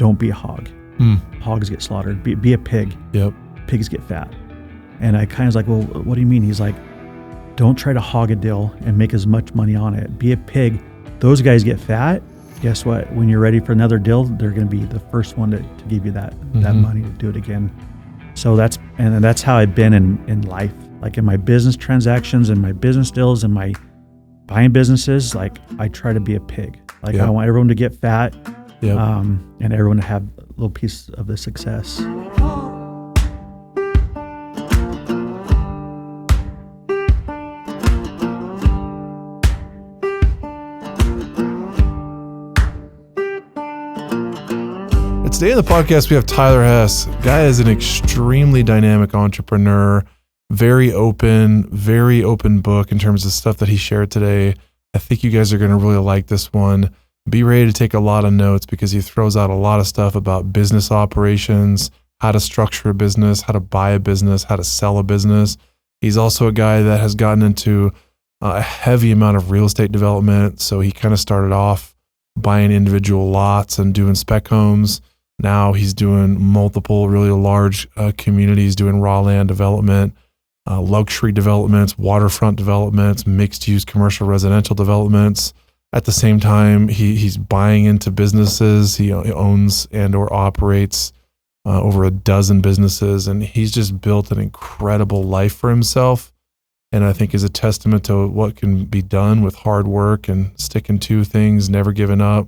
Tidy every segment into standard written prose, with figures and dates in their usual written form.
don't be a hog. Hogs get slaughtered. Be a pig. Yep. Pigs get fat. And I kind of was like, well, what do you mean? He's like, don't try to hog a deal and make as much money on it. Be a pig. Those guys get fat. Guess what? When you're ready for another deal, they're going to be the first one to give you that money to do it again. So that's how I've been in life, like in my business transactions and my business deals and my buying businesses. Like I try to be a pig. Like I want everyone to get fat, and everyone to have a little piece of the success. Today in the podcast, we have Tyler Hess. Guy is an extremely dynamic entrepreneur, very open book in terms of stuff that he shared today. I think you guys are going to really like this one. Be ready to take a lot of notes because he throws out a lot of stuff about business operations, how to structure a business, how to buy a business, how to sell a business. He's also a guy that has gotten into a heavy amount of real estate development. So he kind of started off buying individual lots and doing spec homes. Now he's doing multiple really large communities, doing raw land development, luxury developments, waterfront developments, mixed-use commercial residential developments. At the same time, he's buying into businesses. He owns and or operates over a dozen businesses, and he's just built an incredible life for himself. And I think is a testament to what can be done with hard work and sticking to things, never giving up,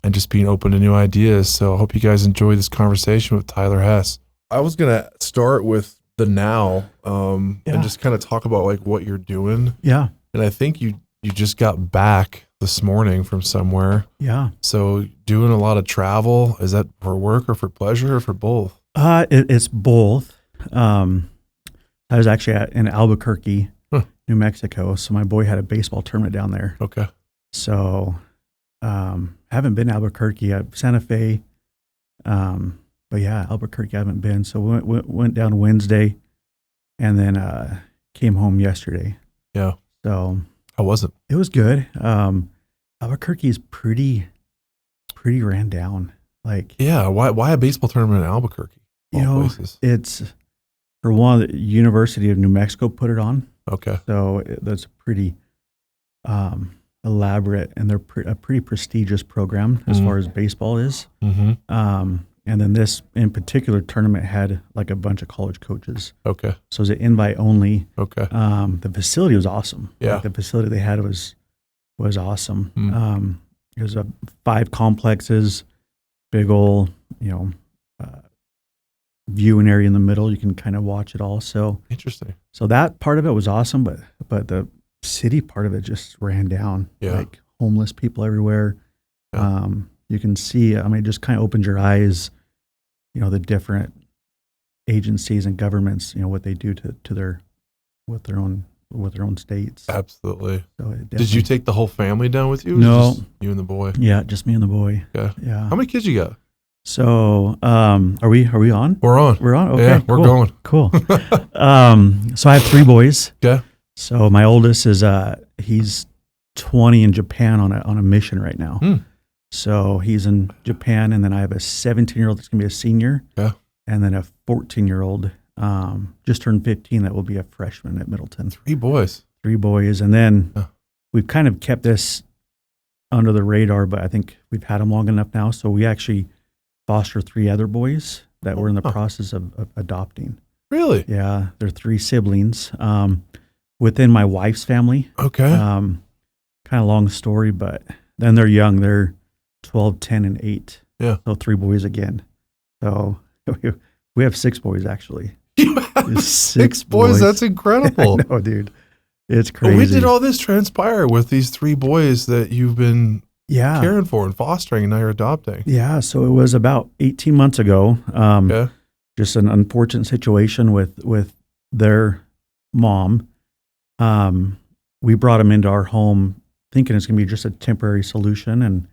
and just being open to new ideas. So I hope you guys enjoy this conversation with Tyler Hess. I was going to start with the now and just kind of talk about like what you're doing. Yeah. And I think you just got back this morning from somewhere. Yeah. So doing a lot of travel, is that for work or for pleasure or for both? It's both. I was actually in Albuquerque, New Mexico. So my boy had a baseball tournament down there. Okay. So haven't been to Albuquerque. Santa Fe, but yeah, Albuquerque I haven't been. So we went down Wednesday, and then came home yesterday. Yeah. So how was it? It was good. Albuquerque is pretty ran down. Like why a baseball tournament in Albuquerque? Places. It's for one, the University of New Mexico put it on. Okay. So that's pretty elaborate, and they're a pretty prestigious program as far as baseball is. And then this in particular tournament had like a bunch of college coaches. Okay. So it was an invite only. Okay. The facility was awesome. Yeah. Like the facility they had was awesome. It was 5 complexes, big old, viewing area in the middle. You can kind of watch it all. So interesting. So that part of it was awesome, but the city part of it just ran down. Yeah. Like homeless people everywhere. Yeah. You can see, it just kind of opens your eyes, the different agencies and governments, what they do to their own states. Absolutely. So did you take the whole family down with you? No. Just you and the boy? Yeah, just me and the boy. Yeah. Yeah. How many kids you got? So, are we on? We're on. We're on? Okay. Yeah, we're going. Cool. So I have 3 boys. Yeah. So my oldest is, he's 20 in Japan on a mission right now. So he's in Japan, and then I have a 17-year-old that's going to be a senior. Yeah. And then a 14-year-old, just turned 15, that will be a freshman at Middleton. 3 boys. 3 boys. And then we've kind of kept this under the radar, but I think we've had them long enough now. So we actually foster 3 other boys that we're in the process of adopting. Really? Yeah. They're 3 siblings within my wife's family. Okay. Kind of long story, but then they're young. They're 12, 10, and 8. Yeah. So 3 boys again. So we have 6 boys, actually. You have 6 boys? That's incredible. I know, dude. It's crazy. When did all this transpire with these 3 boys that you've been caring for and fostering, and now you're adopting? Yeah. So it was about 18 months ago. Just an unfortunate situation with their mom. We brought them into our home thinking it's going to be just a temporary solution, and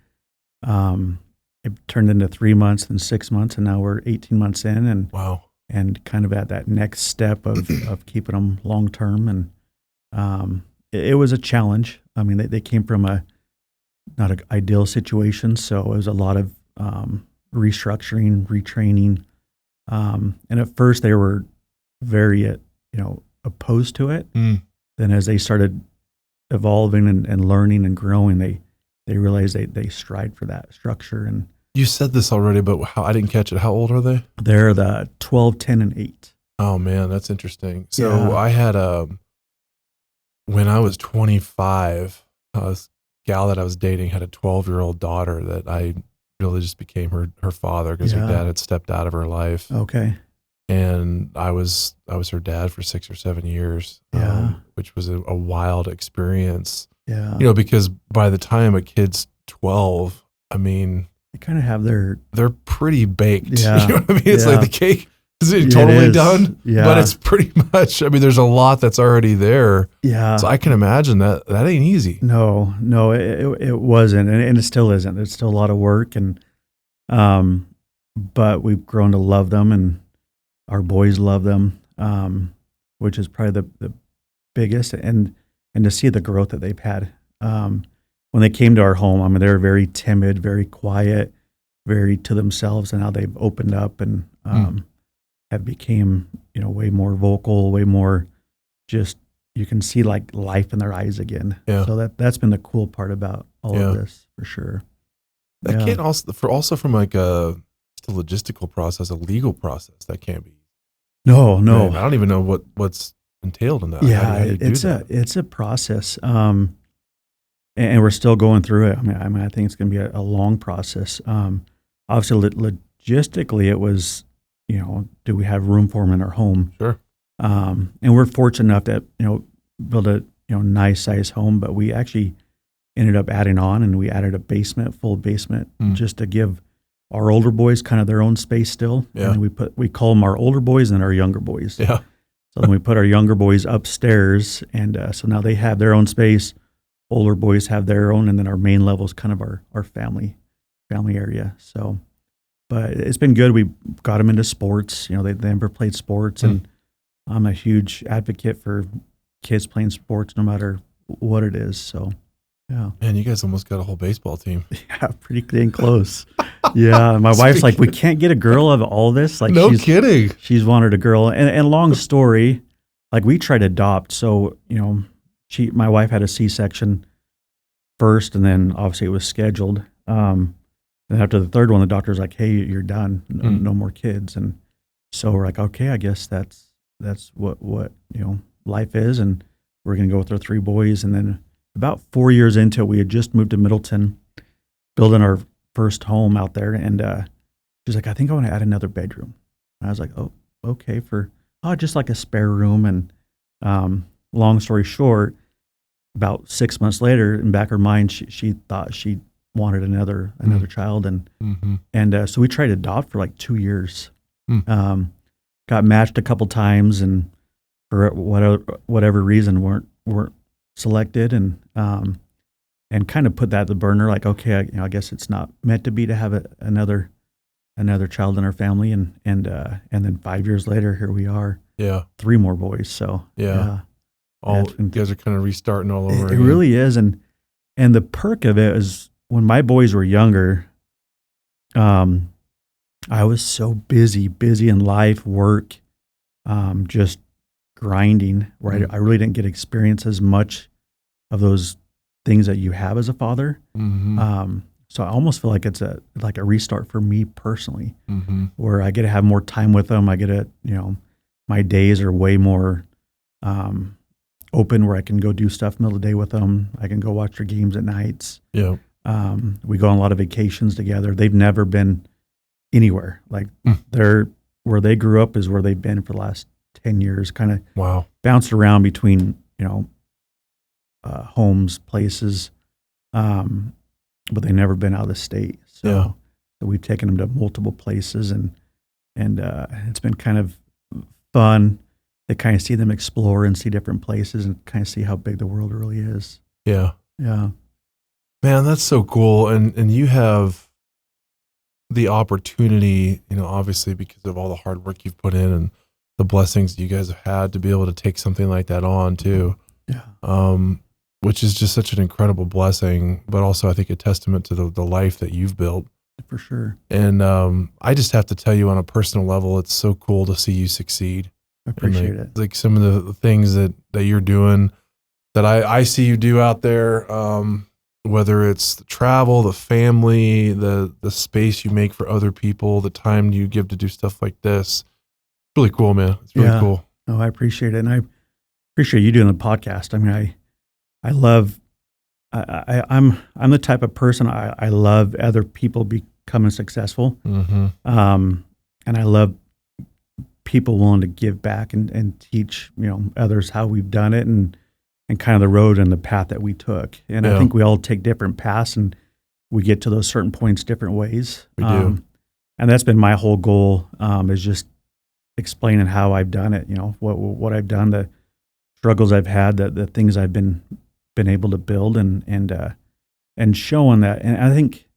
it turned into 3 months, then 6 months, and now we're 18 months in, and wow, and kind of at that next step of keeping them long term, and it was a challenge. I mean, they came from not an ideal situation, so it was a lot of restructuring, retraining. And at first they were very, opposed to it. Then as they started evolving and learning and growing, they realized they strive for that structure. And you said this already, but I didn't catch it. How old are they? They're the 12, 10, and 8. Oh man, that's interesting. So I had when I was 25, this gal that I was dating had a 12-year-old daughter that I really just became her father because her dad had stepped out of her life. Okay. And I was her dad for 6 or 7 years, which was a wild experience. Yeah. Because by the time a kid's 12, I mean, they kind of have they're pretty baked. Yeah. You know what I mean? It's like the cake isn't totally done, but it's pretty much, I mean, there's a lot that's already there. Yeah. So I can imagine that ain't easy. No, it wasn't. And it still isn't. It's still a lot of work. And, but we've grown to love them, and our boys love them, which is probably the biggest, and to see the growth that they've had. When they came to our home, I mean, they were very timid, very quiet, very to themselves, and now they've opened up and have became, way more vocal, way more just, you can see like life in their eyes again. Yeah. So that's been the cool part about all of this, for sure. That can't also from like a logistical process, a legal process, that can't be. No. Man, I don't even know what's entailed in that. Yeah, how do you do that? It's a process, and we're still going through it. I mean, I think it's going to be a long process. Obviously, logistically, it was, do we have room for them in our home? Sure. And we're fortunate enough to build a nice size home, but we actually ended up adding on, and we added a full basement, just to give our older boys kind of their own space still. Yeah. And we call them our older boys and our younger boys. Yeah. So then we put our younger boys upstairs, and so now they have their own space. Older boys have their own, and then our main level is kind of our family area. So, but it's been good. We got them into sports. They never played sports, and I'm a huge advocate for kids playing sports, no matter what it is. So, yeah. Man, you guys almost got a whole baseball team. Yeah, pretty dang close. Yeah, my wife's like, we can't get a girl out of all this. Like, no kidding. She's wanted a girl, and long story, like we tried to adopt. So my wife had a C-section first, and then obviously it was scheduled. And after the third one, the doctor's like, "Hey, you're done. No more kids." And so we're like, "Okay, I guess that's what life is." And we're gonna go with our 3 boys. And then about 4 years into it, we had just moved to Middleton, building our first home out there. And she's like, "I think I want to add another bedroom." And I was like, "Oh, okay, just like a spare room." And long story short, about 6 months later, in back of her mind, she thought she wanted another child, and so we tried to adopt for like 2 years. Got matched a couple times, and for whatever reason weren't selected, and kind of put that at the burner. Like, okay, I guess it's not meant to be to have another child in our family, and then 5 years later, here we are. Yeah, 3 more boys. So you guys are kind of restarting all over. It really is, and the perk of it is, when my boys were younger, I was so busy in life, work, just grinding, where I really didn't get to experience as much of those things that you have as a father. So I almost feel like it's a restart for me personally, where I get to have more time with them. I get to, my days are way more open, where I can go do stuff in the middle of the day with them. I can go watch their games at nights. Yeah. We go on a lot of vacations together. They've never been anywhere. Like where they grew up is where they've been for the last 10 years, kind of bounced around between, homes, places, but they've never been out of the state. So we've taken them to multiple places, and it's been kind of fun to kind of see them explore and see different places and kind of see how big the world really is. Yeah. Yeah. Man, that's so cool. And you have the opportunity, obviously because of all the hard work you've put in and the blessings you guys have had to be able to take something like that on too. Yeah. Which is just such an incredible blessing, but also I think a testament to the life that you've built For sure. And I just have to tell you on a personal level, it's so cool to see you succeed. I appreciate it. Like some of the things that you're doing that I see you do out there, whether it's the travel, the family, the space you make for other people, the time you give to do stuff like this. Really cool, man. It's really cool. Oh, I appreciate it. And I appreciate you doing the podcast. I mean, I love, I'm the type of person, I love other people becoming successful. Mm-hmm. And I love people willing to give back and teach, others how we've done it and kind of the road and the path that we took. And I think we all take different paths and we get to those certain points different ways. We do. And that's been my whole goal, is just explaining how I've done it, what I've done, the struggles I've had, the things I've been able to build and showing that. And I think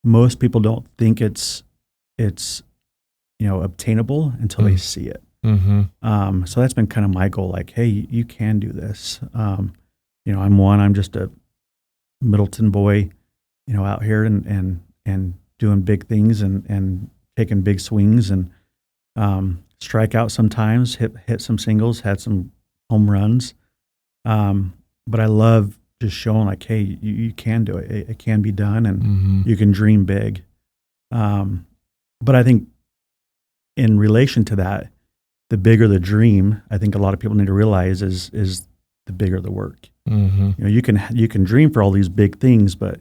most people don't think it's obtainable until they see it. Mm-hmm. So that's been kind of my goal. Like, hey, you can do this. I'm just a Middleton boy, out here and doing big things and taking big swings and strike out sometimes, hit some singles, had some home runs. But I love just showing like, hey, you can do it. It can be done, and you can dream big. But I think in relation to that, the bigger the dream, I think a lot of people need to realize is the bigger the work. Mm-hmm. You can dream for all these big things, but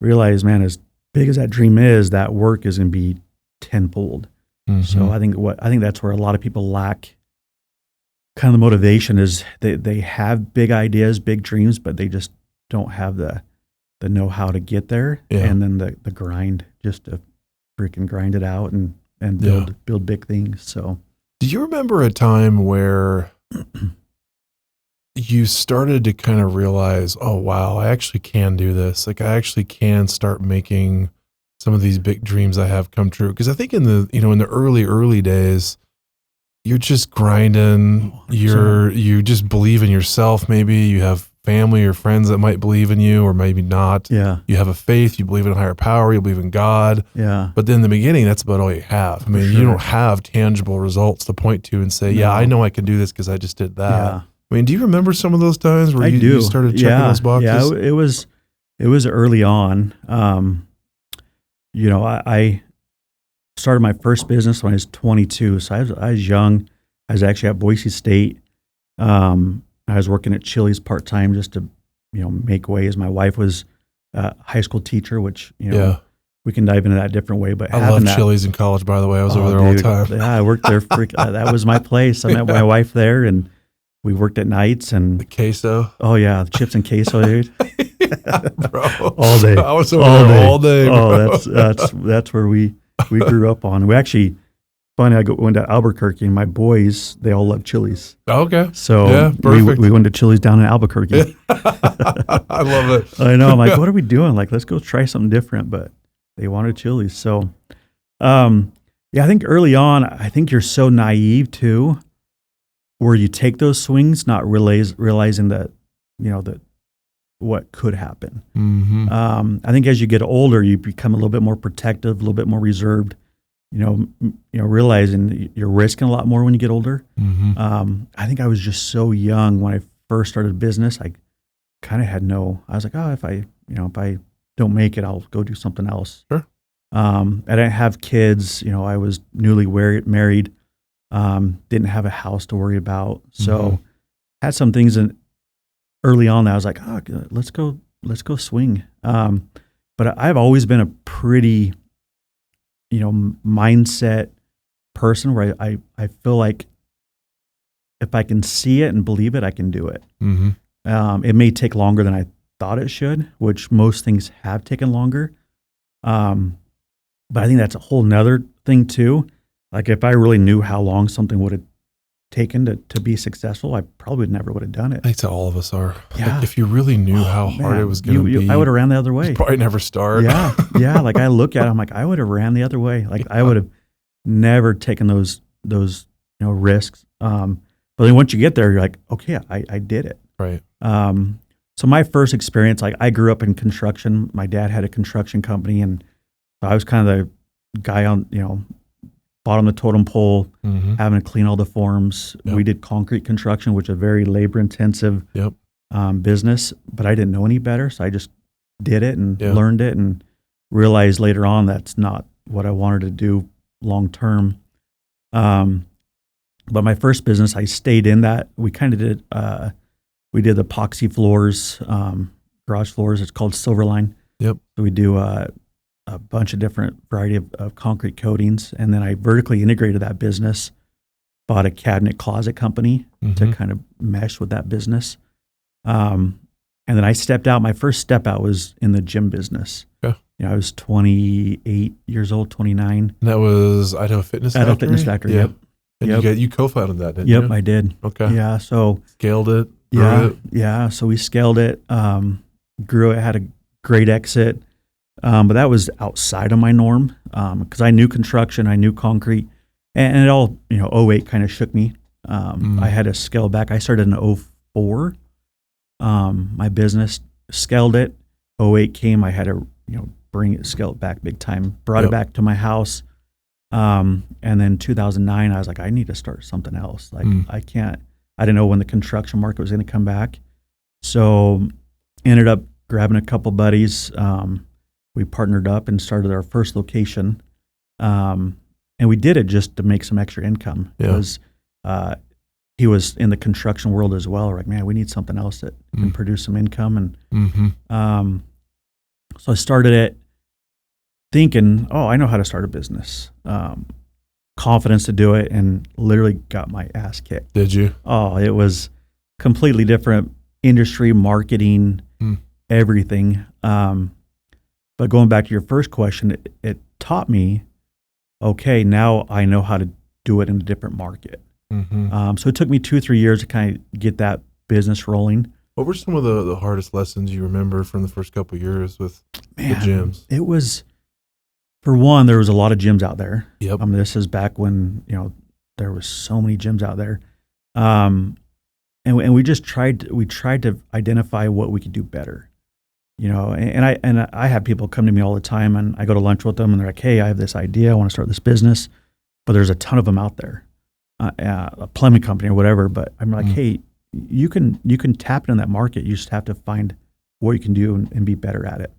realize, man, as big as that dream is, that work is going to be tenfold. Mm-hmm. So I think that's where a lot of people lack kind of the motivation is they have big ideas, big dreams, but they just don't have the know-how to get there. Yeah. And then the grind, just to freaking grind it out and build big things. So do you remember a time where you started to kind of realize, oh, wow, I actually can do this. Like I actually can start making some of these big dreams I have come true. Because I think in the early days, you're just grinding. You just believe in yourself. Maybe you have family or friends that might believe in you, or maybe not. Yeah. You have a faith. You believe in a higher power. You believe in God. Yeah. But then in the beginning, that's about all you have. I mean, you don't have tangible results to point to and say, yeah, I know I can do this because I just did that. Yeah. I mean, do you remember some of those times where you started checking those boxes? Yeah, it was early on. I started my first business when I was 22. So I was young. I was actually at Boise State. I was working at Chili's part-time just to, make ways. My wife was a high school teacher, which, we can dive into that a different way. But I loved Chili's in college, by the way. I was over there all the time. Yeah, I worked there. That was my place. I met my wife there, and we worked at nights. And the queso. Oh, yeah, the chips and queso, dude. Yeah, bro. All day. I was over there all day, bro. Oh, that's where we grew up on. We actually, funny, went to Albuquerque, and my boys, they all love Chili's. Okay. So yeah, we went to Chili's down in Albuquerque. I love it. I know. I'm like, what are we doing? Like, let's go try something different. But they wanted Chili's. So, I think early on, I think you're so naive too, where you take those swings, not realizing that, that what could happen. Mm-hmm. I think as you get older, you become a little bit more protective, a little bit more reserved. Realizing you're risking a lot more when you get older. Mm-hmm. I think I was just so young when I first started a business. I kind of had I was like, oh, if I don't make it, I'll go do something else. Sure. I didn't have kids. I was newly married. Didn't have a house to worry about. So had some things early on that I was like, oh, let's go swing. But I've always been a pretty, mindset person where I feel like if I can see it and believe it, I can do it. Mm-hmm. It may take longer than I thought it should, which most things have taken longer. But I think that's a whole nother thing too. Like if I really knew how long something would have taken to be successful, I probably never would have done it. I think all of us are. Yeah. Like if you really knew how hard it was going to be, I would have ran the other way. you'd probably never start. Yeah. Like I look at it, I'm like, I would have ran the other way. Like I would have never taken those risks. But then once you get there, you're like, okay, I did it. Right. So my first experience, like I grew up in construction. My dad had a construction company, and So I was kind of the guy on, bottom of the totem pole, having to clean all the forms. Yep. We did concrete construction, which is a very labor intensive business, but I didn't know any better. So I just did it and learned it and realized later on that's not what I wanted to do long term. But my first business, I stayed in that. We kind of did, we did epoxy floors, garage floors. It's called Silverline. Yep. So we do a bunch of different variety of concrete coatings. And then I vertically integrated that business, bought a cabinet closet company to kind of mesh with that business. And then I stepped out. My first step out was in the gym business. Okay. I was 28 years old, 29. And that was Idaho Fitness Factory? Idaho Fitness Factory, Yeah. yep. And you co-founded that, didn't you? Yep, I did. Okay. Yeah, so. Scaled it? Grew it? Yeah. So we scaled it, grew it, had a great exit. But that was outside of my norm because I knew construction, I knew concrete, and it all, 08 kind of shook me. I had to scale back. I started in 04. My business scaled it. 08 came. I had to, scale it back big time. Brought it back to my house. And then 2009, I was like, I need to start something else. Like I didn't know when the construction market was going to come back. So ended up grabbing a couple buddies. We partnered up and started our first location. And we did it just to make some extra income. Because he was in the construction world as well. We're like, man, we need something else that can produce some income. And so I started it thinking, I know how to start a business. Confidence to do it, and literally got my ass kicked. Did you? Oh, it was completely different industry, marketing, everything. But going back to your first question, it taught me, okay, now I know how to do it in a different market. So it took me 2-3 years to kind of get that business rolling. What were some of the hardest lessons you remember from the first couple of years with the gyms? It was, for one, there was a lot of gyms out there. Yep. This is back when, there was so many gyms out there. And we just tried to identify what we could do better. And I have people come to me all the time, and I go to lunch with them, and they're like, hey, I have this idea. I want to start this business, but there's a ton of them out there, a plumbing company or whatever. But I'm like, hey, you can tap into that market. You just have to find what you can do and be better at it.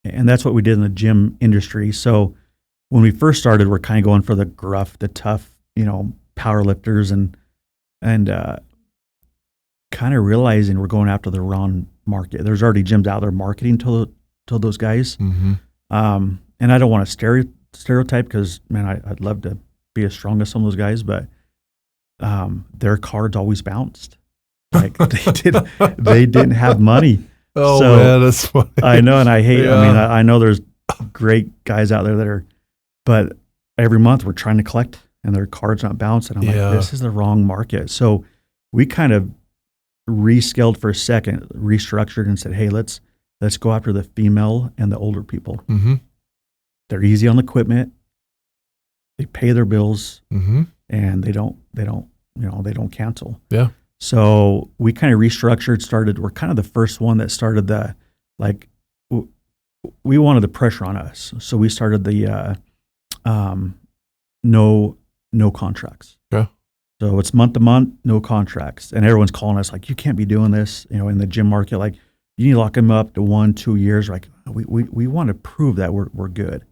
And that's what we did in the gym industry. So when we first started, we're kind of going for the gruff, the tough, power lifters, and kind of realizing we're going after the wrong market. There's already gyms out there marketing to those guys. And I don't want to stereotype because, man, I'd love to be as strong as some of those guys, but their cards always bounced. Like they didn't have money. Oh, so, man, that's funny. I know, and I hate. I know there's great guys out there that are, but every month we're trying to collect, and their cards not bounced, and I'm like, this is the wrong market. So we kind of rescaled for a second, restructured, and said, hey, let's go after the female and the older people. They're easy on the equipment. They pay their bills, and they don't cancel. Yeah. So we kind of restructured, we're kind of the first one that started we wanted the pressure on us. So we started the no contracts. Yeah. So it's month to month, no contracts. And everyone's calling us like, you can't be doing this, in the gym market. Like, you need to lock them up to 1-2 years. Like, we want to prove that we're good.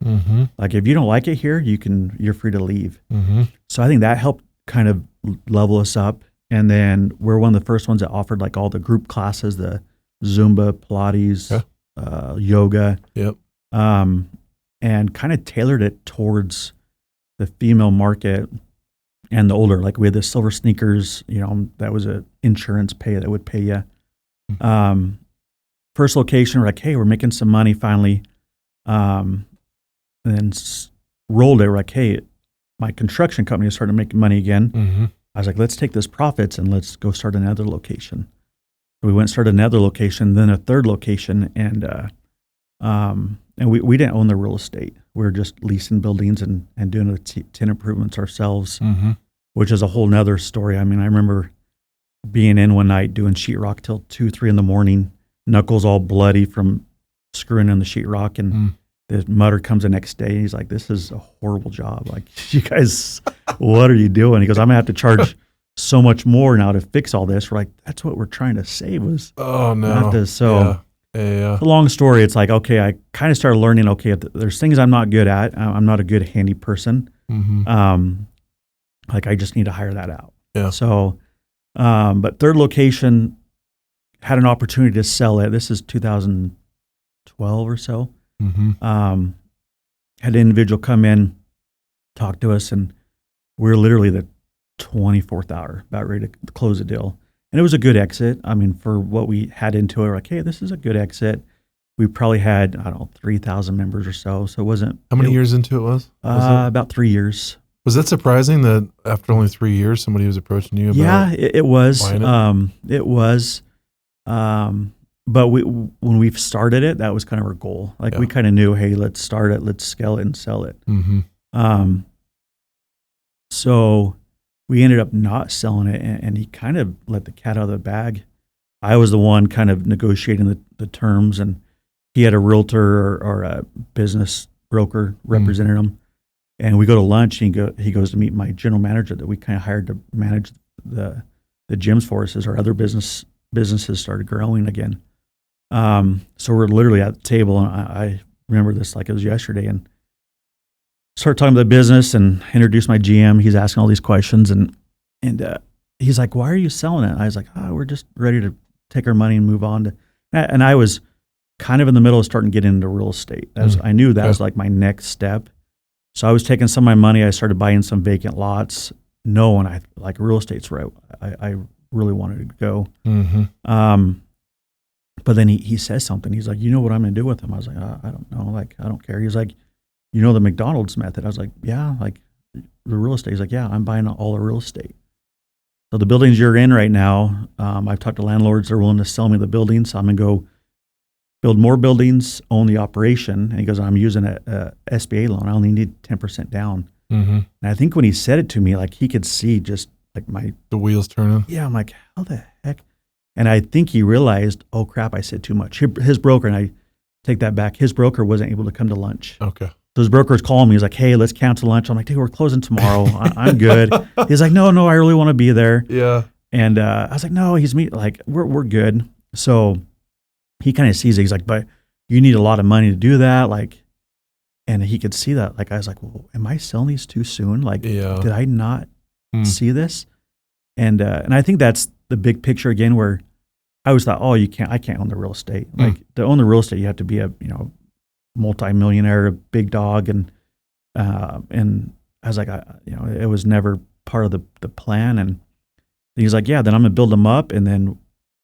Like, if you don't like it here, you're free to leave. So I think that helped kind of level us up. And then we're one of the first ones that offered like all the group classes, the Zumba, Pilates, yoga, and kind of tailored it towards the female market and the older. Like we had the silver sneakers, that was a insurance pay that would pay you. First location, we're like, hey, we're making some money finally. And then rolled it. We're like, hey, my construction company started making money again. I was like, let's take this profits and let's go start another location. So we went and started another location, then a third location, and we didn't own the real estate. We were just leasing buildings and doing the tenant improvements ourselves, which is a whole nother story. I mean, I remember being in one night doing sheetrock till 2-3 in the morning, knuckles all bloody from screwing in the sheetrock, and the mutter comes the next day. And he's like, this is a horrible job. Like, you guys, what are you doing? He goes, I'm going to have to charge so much more now to fix all this. We're like, that's what we're trying to save was not this. So it's a long story. It's like, okay, I kind of started learning, okay, there's things I'm not good at. I'm not a good handy person. Like, I just need to hire that out. Yeah. So, but third location had an opportunity to sell it. This is 2012 or so. Had an individual come in, talk to us, and we were literally the 24th hour, about ready to close the deal. And it was a good exit. I mean, for what we had into it, we're like, hey, this is a good exit. We probably had, I don't know, 3,000 members or so. So it wasn't. How many years into it was? About 3 years. Was that surprising that after only 3 years, somebody was approaching you about it was. It was. But when we started it, that was kind of our goal. Like, we kind of knew, hey, let's start it, let's scale it and sell it. So we ended up not selling it, and he kind of let the cat out of the bag. I was the one kind of negotiating the terms, and he had a realtor or a business broker representing him. And we go to lunch, and he goes to meet my general manager that we kind of hired to manage the gyms for us as our other businesses started growing again. So we're literally at the table, and I remember this like it was yesterday, and started talking about the business and introduced my GM. He's asking all these questions, and he's like, why are you selling it? I was like, we're just ready to take our money and move on. And I was kind of in the middle of starting to get into real estate. I knew that was like my next step. So I was taking some of my money. I started buying some vacant lots, knowing I like real estate's where I really wanted to go. But then he says something. He's like, you know what I'm going to do with them? I was like, I don't know. Like, I don't care. He's like, you know the McDonald's method? I was like, yeah, like the real estate. He's like, yeah, I'm buying all the real estate. So the buildings you're in right now, I've talked to landlords. They're willing to sell me the buildings. So I'm going to go build more buildings, own the operation. And he goes, I'm using a SBA loan. I only need 10% down. And I think when he said it to me, like he could see just like the wheels turning. Yeah, I'm like, how the heck? And I think he realized, oh crap, I said too much. His broker, and I take that back, his broker wasn't able to come to lunch. Okay. So his broker's calling me. He's like, hey, let's cancel lunch. I'm like, dude, we're closing tomorrow. I'm good. He's like, no, I really want to be there. Yeah. And I was like, no, we're good. So he kind of sees it. He's like, but you need a lot of money to do that. Like, and he could see that. Like, I was like, well, am I selling these too soon? Like, did I not see this? And I think that's the big picture again, where I always thought, oh, I can't own the real estate. Like, to own the real estate, you have to be a, multi-millionaire, a big dog. And I was like, it was never part of the plan. And he's like, yeah, then I'm going to build them up. And then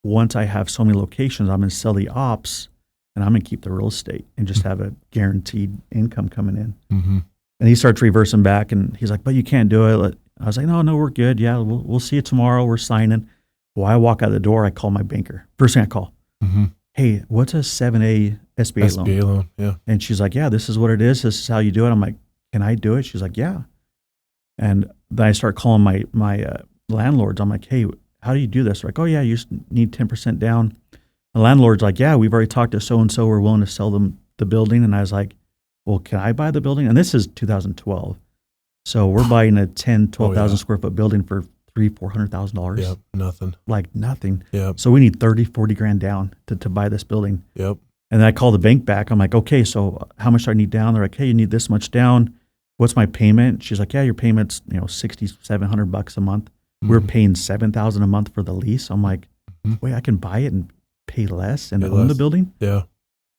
once I have so many locations, I'm going to sell the ops and I'm going to keep the real estate and just have a guaranteed income coming in. And he starts reversing back, and he's like, but you can't do it. I was like, no, we're good. Yeah, we'll see you tomorrow. We're signing. Well, I walk out the door. I call my banker. First thing I call, hey, what's a 7A SBA loan? SBA loan, yeah. And she's like, yeah, this is what it is. This is how you do it. I'm like, can I do it? She's like, yeah. And then I start calling my landlords. I'm like, hey, how do you do this? They're like, oh, yeah, you just need 10% down. The landlord's like, yeah, we've already talked to so-and-so. We're willing to sell them the building. And I was like, well, can I buy the building? And this is 2012. So we're buying a 12,000 square foot building for $400,000. Yep, nothing. Like nothing. Yep. So we need 40 grand down to buy this building. Yep. And then I call the bank back. I'm like, okay, so how much do I need down? They're like, hey, you need this much down. What's my payment? She's like, yeah, your payment's $6,700 a month. We're paying $7,000 a month for the lease. I'm like, wait, I can buy it and pay less and own the building? Yeah.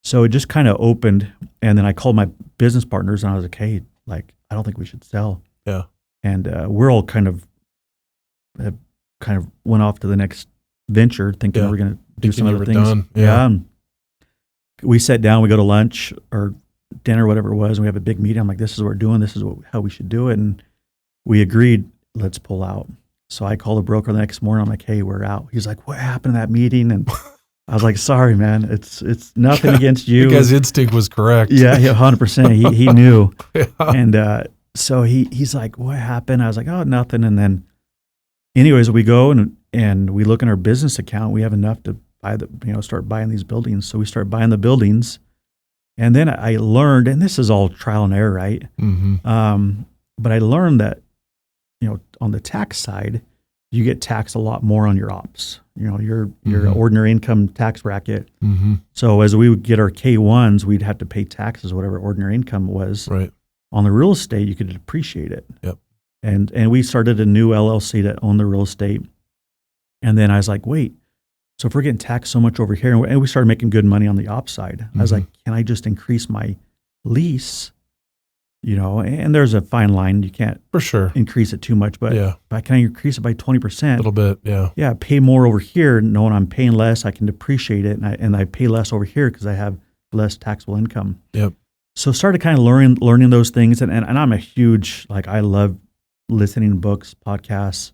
So it just kind of opened. And then I called my business partners and I was like, hey, like, I don't think we should sell. Yeah. And we're all kind of went off to the next venture thinking we're going to do some other things. Done. Yeah. We sat down, we go to lunch or dinner, whatever it was, and we have a big meeting. I'm like, this is what we're doing. This is how we should do it. And we agreed, let's pull out. So I called the broker the next morning. I'm like, hey, we're out. He's like, what happened at that meeting? And I was like, sorry, man. It's nothing against you. You guys' instinct was correct. Yeah, 100%. He knew. Yeah. And so he's like, what happened? I was like, oh, nothing. And then anyways, we go and we look in our business account. We have enough to buy start buying these buildings. So we start buying the buildings. And then I learned, and this is all trial and error, right? But I learned that, on the tax side, you get taxed a lot more on your ops, your ordinary income tax bracket. So as we would get our K-1s, we'd have to pay taxes, whatever ordinary income was. Right. On the real estate, you could depreciate it. Yep. And we started a new LLC to own the real estate. And then I was like, wait, so if we're getting taxed so much over here, and we started making good money on the ops side, I was like, can I just increase my lease? And there's a fine line. You can't for sure increase it too much, but can I increase it by 20%? A little bit, yeah. Yeah, pay more over here, knowing I'm paying less, I can depreciate it, and I pay less over here because I have less taxable income. Yep. So started kind of learning those things, and I'm a huge, I love listening to books, podcasts.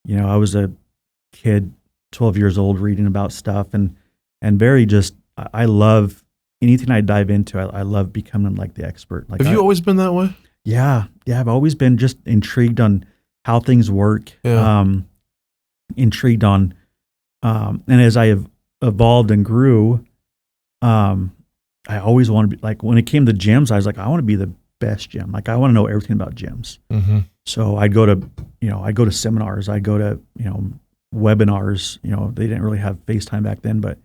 I was a kid, 12 years old, reading about stuff, and very just, I love anything I dive into. I love becoming the expert. Have you always been that way? Yeah. I've always been just intrigued on how things work. Yeah. Intrigued on, and as I have evolved and grew, I always want to be when it came to gyms, I was I want to be the best gym. I want to know everything about gyms. So I'd go to seminars. I'd go to, webinars. They didn't really have FaceTime back then, but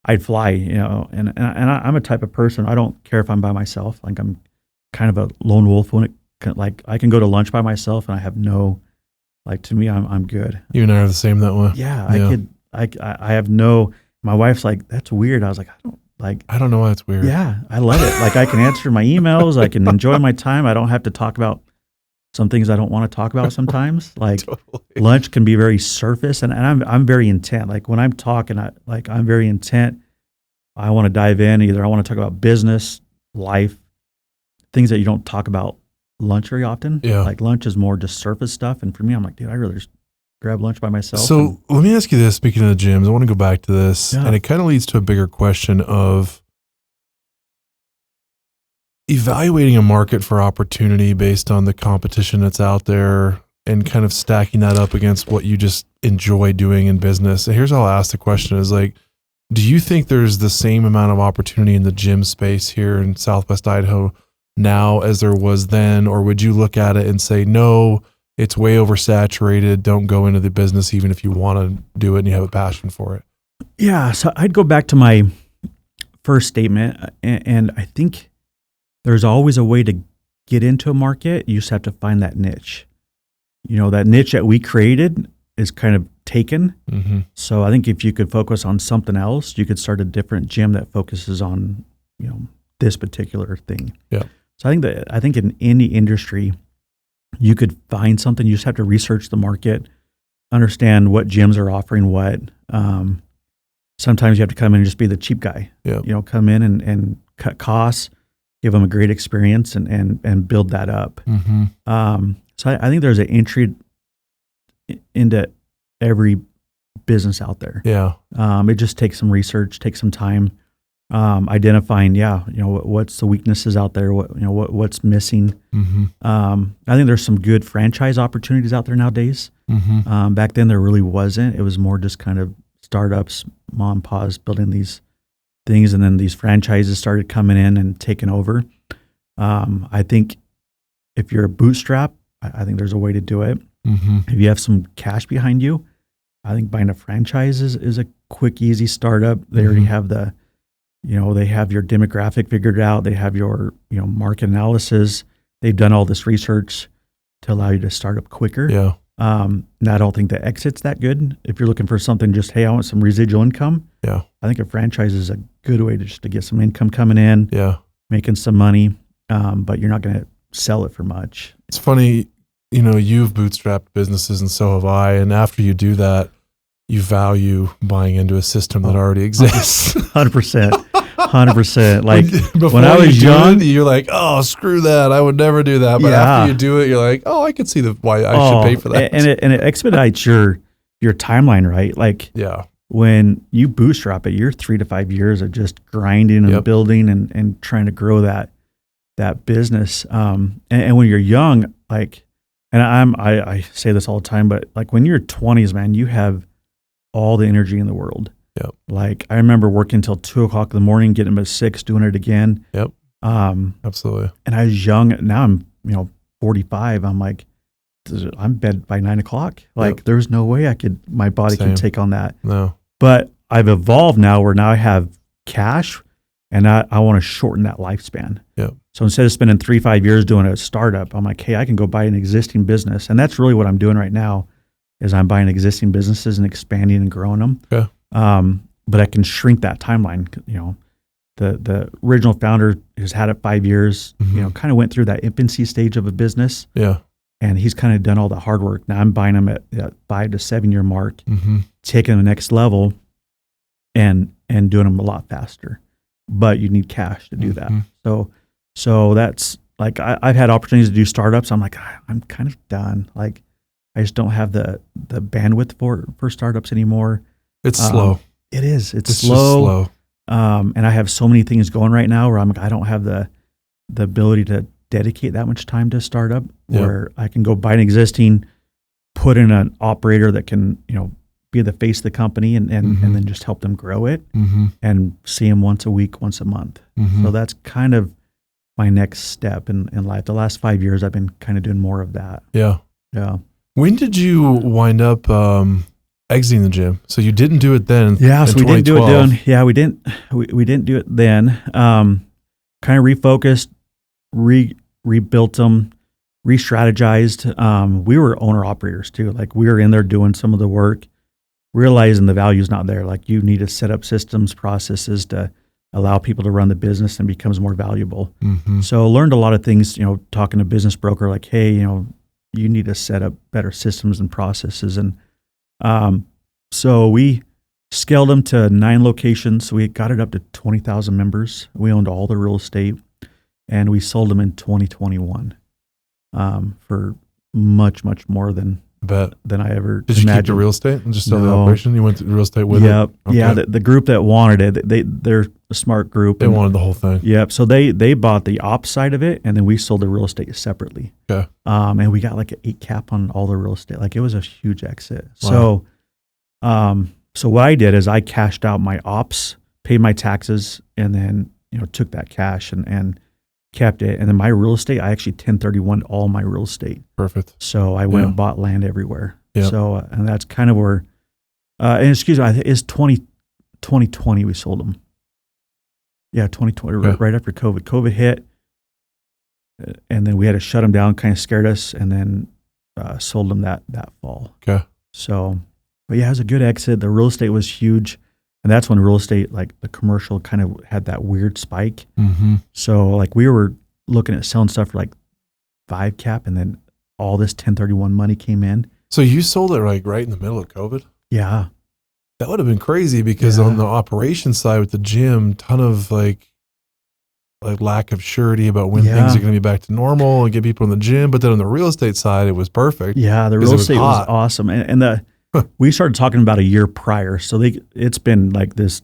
I'd fly, and I'm a type of person, I don't care if I'm by myself. I'm kind of a lone wolf when it, I can go to lunch by myself and I have no, to me, I'm good. You and I are the same that way. Yeah. I have no, my wife's that's weird. I was I don't know why it's weird. Yeah. I love it. I can answer my emails. I can enjoy my time. I don't have to talk about some things I don't want to talk about sometimes. Totally. Lunch can be very surface, and I'm very intent. When I'm talking, I'm very intent. I want to dive in. Either I want to talk about business, life, things that you don't talk about lunch very often. Yeah. Lunch is more just surface stuff. And for me, I'm dude, I'd rather just grab lunch by myself. So let me ask you this, speaking of the gyms, I want to go back to this, and it kind of leads to a bigger question of evaluating a market for opportunity based on the competition that's out there and kind of stacking that up against what you just enjoy doing in business. And here's how I'll ask the question is do you think there's the same amount of opportunity in the gym space here in Southwest Idaho now as there was then? Or would you look at it and say, no, it's way oversaturated. Don't go into the business even if you want to do it and you have a passion for it? Yeah. So I'd go back to my first statement. And I think there's always a way to get into a market. You just have to find that niche. That niche that we created is kind of taken. So I think if you could focus on something else, you could start a different gym that focuses on, this particular thing. Yeah. So I think in any industry, you could find something. You just have to research the market, understand what gyms are offering what. Sometimes you have to come in and just be the cheap guy. Yeah. Come in and cut costs, give them a great experience and build that up. So I think there's an entry into every business out there. Yeah. It just takes some research, takes some time, identifying, what's the weaknesses out there, what's missing. I think there's some good franchise opportunities out there nowadays. Back then there really wasn't. It was more just kind of startups, mom and pa's building these things, and then these franchises started coming in and taking over. I think if you're a bootstrap, I think there's a way to do it. If you have some cash behind you, I think buying a franchise is a quick, easy startup. They already have they have your demographic figured out. They have your, market analysis. They've done all this research to allow you to start up quicker. Yeah. And I don't think the exit's that good. If you're looking for something just, hey, I want some residual income. Yeah. I think a franchise is a good way to get some income coming in. Yeah. Making some money. But you're not going to sell it for much. It's funny, you've bootstrapped businesses and so have I. And after you do that, you value buying into a system that already exists. 100%. 100%. When I was young, you're like, oh, screw that. I would never do that. But after you do it, you're like, oh, I could see why I should pay for that. And it expedites your timeline, right? Yeah. When you bootstrap it, you're 3 to 5 years of just grinding and building and trying to grow that business. And when you're young, and I say this all the time, but when you're 20s, man, you have all the energy in the world. Yep. Like I remember working until 2:00 in the morning, getting up at 6, doing it again. Yep. Absolutely. And I was young. Now I'm, 45. I'm like, I'm in bed by 9:00. Like Yep. there's no way my body Same. can take on that. No. But I've evolved now where now I have cash and I want to shorten that lifespan. Yep. So instead of spending 3-5 years doing a startup, I'm like, hey, I can go buy an existing business. And that's really what I'm doing right now is I'm buying existing businesses and expanding and growing them. Okay. But I can shrink that timeline. The original founder has had it 5 years, kind of went through that infancy stage of a business. Yeah. And he's kind of done all the hard work. Now I'm buying them at 5 to 7 year mark, taking them to the next level and doing them a lot faster. But you need cash to do that. So that's like, I've had opportunities to do startups. I'm like, I'm kind of done. Like, I just don't have the bandwidth for startups anymore. It's slow. It is. It's Just slow. And I have so many things going right now where I'm like, I don't have the ability to dedicate that much time to startup where I can go buy an existing, put in an operator that can, be the face of the company and then just help them grow it and see them once a week, once a month. So that's kind of my next step in life. The last 5 years, I've been kind of doing more of that. Yeah. Yeah. When did you wind up exiting the gym? So you didn't do it then. Yeah. So we didn't do it then. Yeah, we didn't. We didn't do it then. Kind of refocused, rebuilt them, re-strategized. We were owner operators too. Like we were in there doing some of the work, realizing the value is not there. Like you need to set up systems, processes to allow people to run the business and becomes more valuable. So learned a lot of things, talking to business broker, like, hey, you need to set up better systems and processes. And so we scaled them to 9 locations. We got it up to 20,000 members. We owned all the real estate and we sold them in 2021 for much, much more than I ever Did you imagined. keep the real estate and just sell the operation? You went to real estate with it? Okay. Yeah. The group that wanted it, they're a smart group. They wanted the whole thing. Yep. So they bought the ops side of it, and then we sold the real estate separately. Okay. And we got like an 8 cap on all the real estate. Like it was a huge exit. Wow. So what I did is I cashed out my ops, paid my taxes, and then took that cash and kept it. And then my real estate, I actually 1031'd all my real estate. Perfect. So I went and bought land everywhere. Yep. So, and that's kind of where, and excuse me, it's 2020 we sold them. Yeah, 2020, right after COVID. COVID hit, and then we had to shut them down, kind of scared us, and then sold them that fall. Okay. So, but yeah, it was a good exit. The real estate was huge. And that's when real estate, like the commercial, kind of had that weird spike. So like we were looking at selling stuff for like 5 cap, and then all this 1031 money came in. So you sold it like right in the middle of COVID? Yeah. That would have been crazy because on the operations side with the gym, ton of like lack of surety about when things are going to be back to normal and get people in the gym. But then on the real estate side, it was perfect. Yeah, the real estate was awesome. And we started talking about a year prior. So it's been like this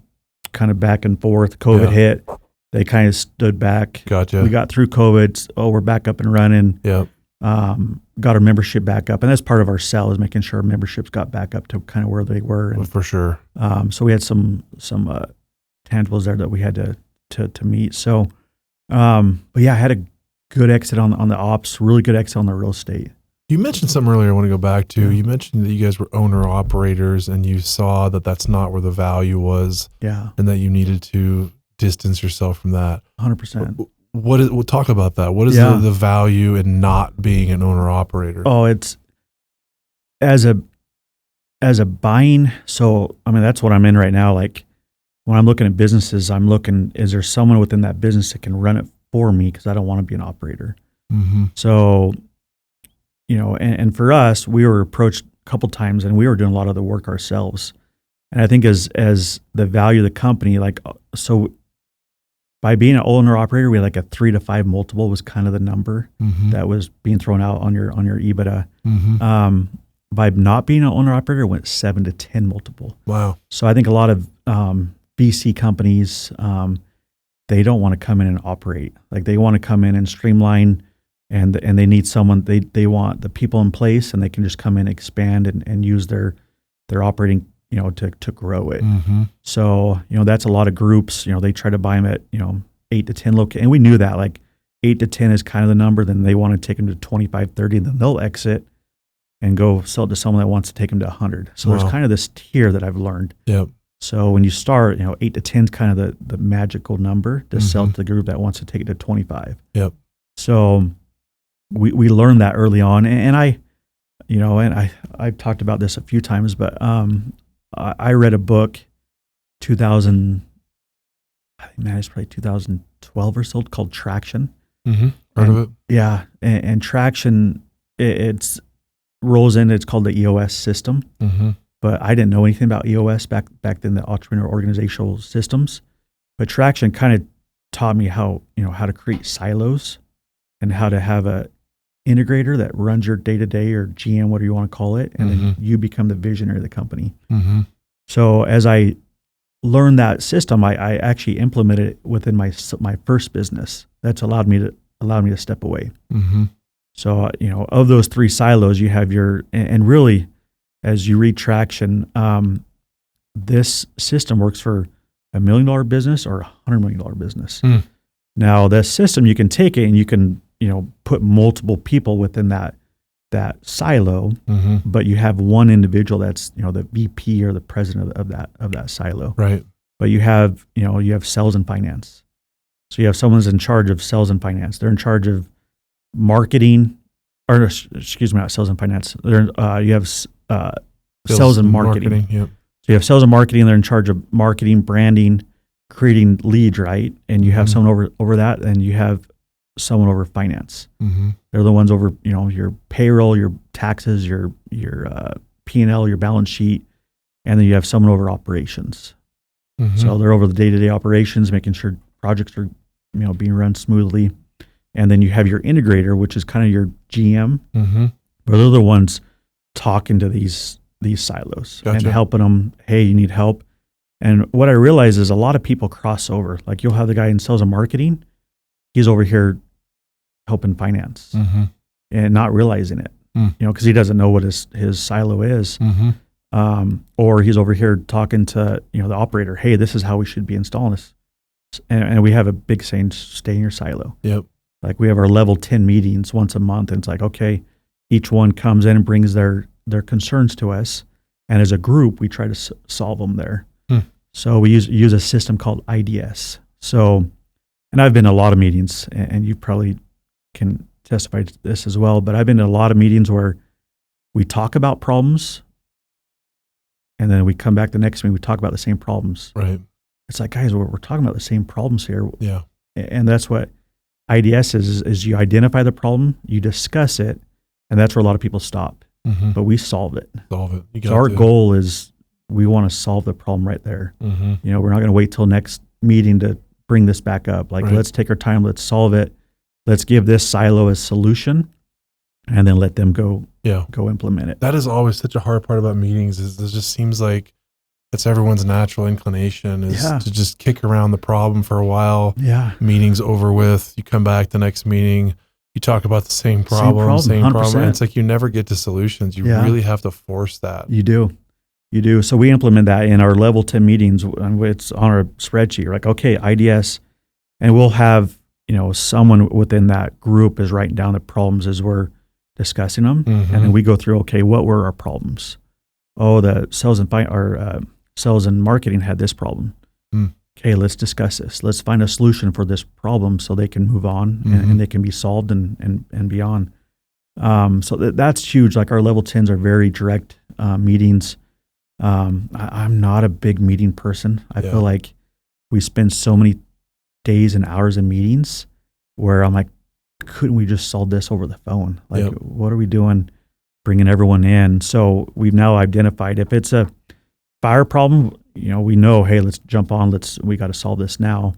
kind of back and forth. COVID hit. They kind of stood back. Gotcha. We got through COVID. We're back up and running. Yeah. Got our membership back up. And that's part of our sell, is making sure our memberships got back up to kind of where they were. And, for sure. So we had some tangibles there that we had to meet. So, but yeah, I had a good exit on the ops, really good exit on the real estate. You mentioned something earlier I want to go back to. You mentioned that you guys were owner-operators and you saw that that's not where the value was. Yeah. And that you needed to distance yourself from that. 100%. We'll talk about that. What is the value in not being an owner-operator? Oh, it's as a buying. So, I mean, that's what I'm in right now. Like when I'm looking at businesses, I'm looking, is there someone within that business that can run it for me? Because I don't want to be an operator. So, and for us, we were approached a couple times and we were doing a lot of the work ourselves. And I think as the value of the company, like, so by being an owner operator, we had like a 3 to 5 multiple was kind of the number that was being thrown out on your EBITDA. By not being an owner operator, it went 7 to 10 multiple. Wow. So I think a lot of VC companies, they don't want to come in and operate. Like they want to come in and streamline, and they need someone, they want the people in place, and they can just come in, expand and use their operating to grow it. Mm-hmm. So, that's a lot of groups, they try to buy them at, 8 to 10 locations. And we knew that like 8 to 10 is kind of the number. Then they want to take them to 25, 30, and then they'll exit and go sell it to someone that wants to take them to 100. So there's kind of this tier that I've learned. Yep. So when you start, 8 to 10 is kind of the magical number to sell to the group that wants to take it to 25. Yep. So we learned that early on. And I've talked about this a few times, but I read a book, it's probably 2012 or so, called Traction. Mm-hmm. Heard of it? Yeah. And Traction, it's rolls in, it's called the EOS system. Mm-hmm. But I didn't know anything about EOS back then, the entrepreneur organizational systems. But Traction kind of taught me how to create silos and how to have a integrator that runs your day-to-day or GM, whatever you want to call it, and then you become the visionary of the company. Mm-hmm. So as I learned that system, I actually implemented it within my first business. That's allowed me to step away. Mm-hmm. So of those 3 silos, you have and really, as you read Traction, this system works for $1 million business or $100 million business. Mm. Now, the system, you can take it and you can put multiple people within that silo, but you have one individual that's the VP or the president of that silo. Right. But you have sales and finance. So you have someone's in charge of sales and finance. They're in charge of marketing, or excuse me, not sales and finance. You have sales and marketing. Yep. So you have sales and marketing. They're in charge of marketing, branding, creating leads, right? And you have someone over that, and you have someone over finance. Mm-hmm. They're the ones over your payroll, your taxes, your P&L, your balance sheet, and then you have someone over operations. Mm-hmm. So they're over the day-to-day operations, making sure projects are being run smoothly. And then you have your integrator, which is kind of your GM. Mm-hmm. But they're the ones talking to these silos and helping them. Hey, you need help. And what I realize is a lot of people cross over. Like you'll have the guy in sales and marketing. He's over here helping finance and not realizing it, because he doesn't know what his silo is. Mm-hmm. Or he's over here talking to, the operator. Hey, this is how we should be installing this. And we have a big saying, stay in your silo. Yep. Like we have our level 10 meetings once a month, and it's like, okay, each one comes in and brings their concerns to us. And as a group, we try to solve them there. So we use a system called IDS. So, and I've been to a lot of meetings, and you probably can testify to this as well, but I've been to a lot of meetings where we talk about problems, and then we come back the next meeting, we talk about the same problems. Right. It's like, guys, we're talking about the same problems here. Yeah. And that's what IDS is you identify the problem, you discuss it, and that's where a lot of people stop. Mm-hmm. But we solve it. So our goal is we want to solve the problem right there. Mm-hmm. We're not going to wait till next meeting to bring this back up. Like, let's take our time, let's solve it. Let's give this silo a solution, and then let them go implement it. That is always such a hard part about meetings. Is it just seems like it's everyone's natural inclination is to just kick around the problem for a while. Yeah. Meeting's over with. You come back the next meeting. You talk about the same problem. And it's like you never get to solutions. You really have to force that. You do. So we implement that in our level 10 meetings. It's on our spreadsheet. We're like, okay, IDS, and we'll have someone within that group is writing down the problems as we're discussing them, and then we go through. Okay, what were our problems? Oh, the sales and marketing had this problem. Okay, let's discuss this. Let's find a solution for this problem so they can move on and they can be solved and beyond. So that's huge. Like our level 10s are very direct meetings. I'm not a big meeting person. I feel like we spend so many days and hours in meetings where I'm like, couldn't we just solve this over the phone? Like, what are we doing bringing everyone in? So we've now identified if it's a fire problem, we know, hey, let's jump on. We got to solve this now.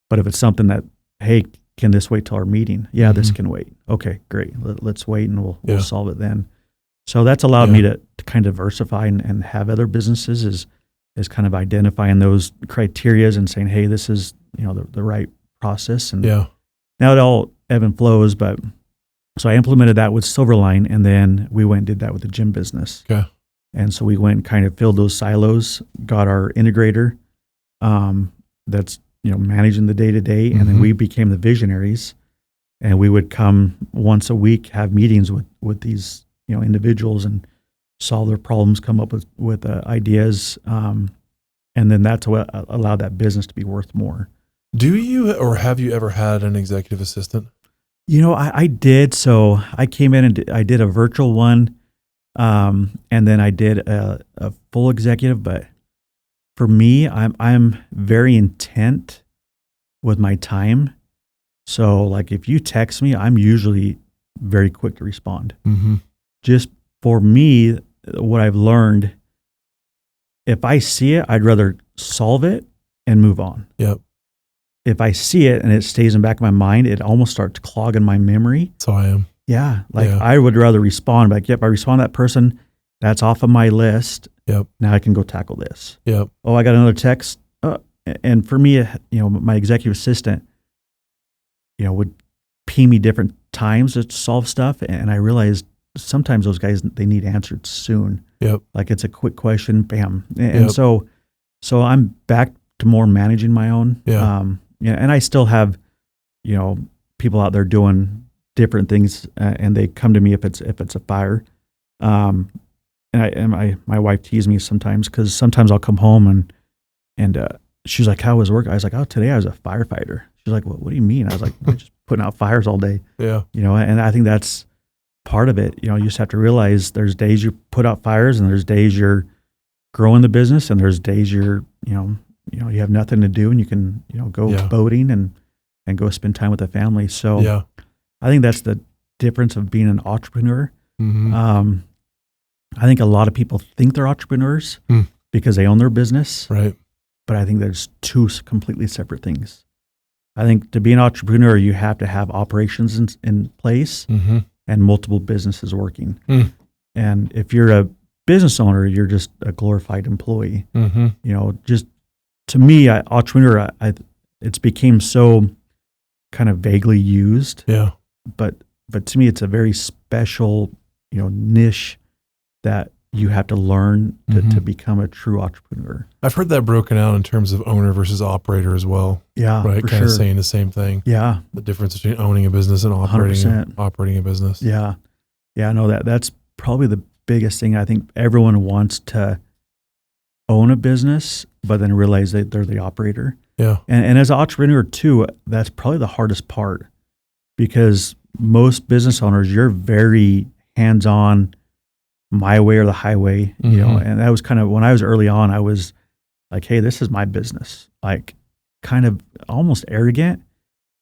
But if it's something that, hey, can this wait till our meeting? Yeah, this can wait. Okay, great. Let's wait and we'll solve it then. So that's allowed me to kind of diversify and have other businesses is kind of identifying those criterias and saying, hey, this is, the right process. And now it all ebb and flows, but so I implemented that with Silverline, and then we went and did that with the gym business. Okay. And so we went and kind of filled those silos, got our integrator that's, managing the day-to-day. And then we became the visionaries, and we would come once a week, have meetings with these, individuals and solve their problems, come up with ideas. And then that's what allowed that business to be worth more. Do you, or have you ever had an executive assistant? I did. So I came in and I did a virtual one. And then I did a full executive, but for me, I'm very intent with my time. So like if you text me, I'm usually very quick to respond. Just for me, what I've learned, if I see it, I'd rather solve it and move on. Yep. If I see it and it stays in the back of my mind, it almost starts clogging my memory. So I am. Yeah. I would rather respond. Like, yep, I respond to that person. That's off of my list. Yep. Now I can go tackle this. Yep. Oh, I got another text. And for me, my executive assistant, would ping me different times to solve stuff. And I realized sometimes those guys, they need answered soon. Yep. Like it's a quick question, bam. And so I'm back to more managing my own. Yeah. And I still have, people out there doing different things, and they come to me if it's a fire. And my wife teases me sometimes because sometimes I'll come home and she's like, "How was work?" I was like, "Oh, today I was a firefighter." She's like, "What do you mean?" I was like, "I'm just putting out fires all day." Yeah. And I think that's part of it. You just have to realize there's days you put out fires, and there's days you're growing the business, and there's days you have nothing to do, and you can go boating and go spend time with the family. So I think that's the difference of being an entrepreneur. I think a lot of people think they're entrepreneurs because they own their business. Right. But I think there's two completely separate things. I think to be an entrepreneur, you have to have operations in place and multiple businesses working. And if you're a business owner, you're just a glorified employee. Just to me, entrepreneur, it's became so kind of vaguely used. Yeah. But to me, it's a very special, niche that you have to learn to become a true entrepreneur. I've heard that broken out in terms of owner versus operator as well. Yeah, right. For kind of sure. saying the same thing. Yeah. The difference between owning a business and operating a business. Yeah. Yeah. No, that's probably the biggest thing. I think everyone wants to own a business, but then realize that they're the operator. Yeah. And as an entrepreneur too, that's probably the hardest part, because most business owners, you're very hands-on, my way or the highway, and that was kind of, when I was early on, I was like, hey, this is my business, like kind of almost arrogant.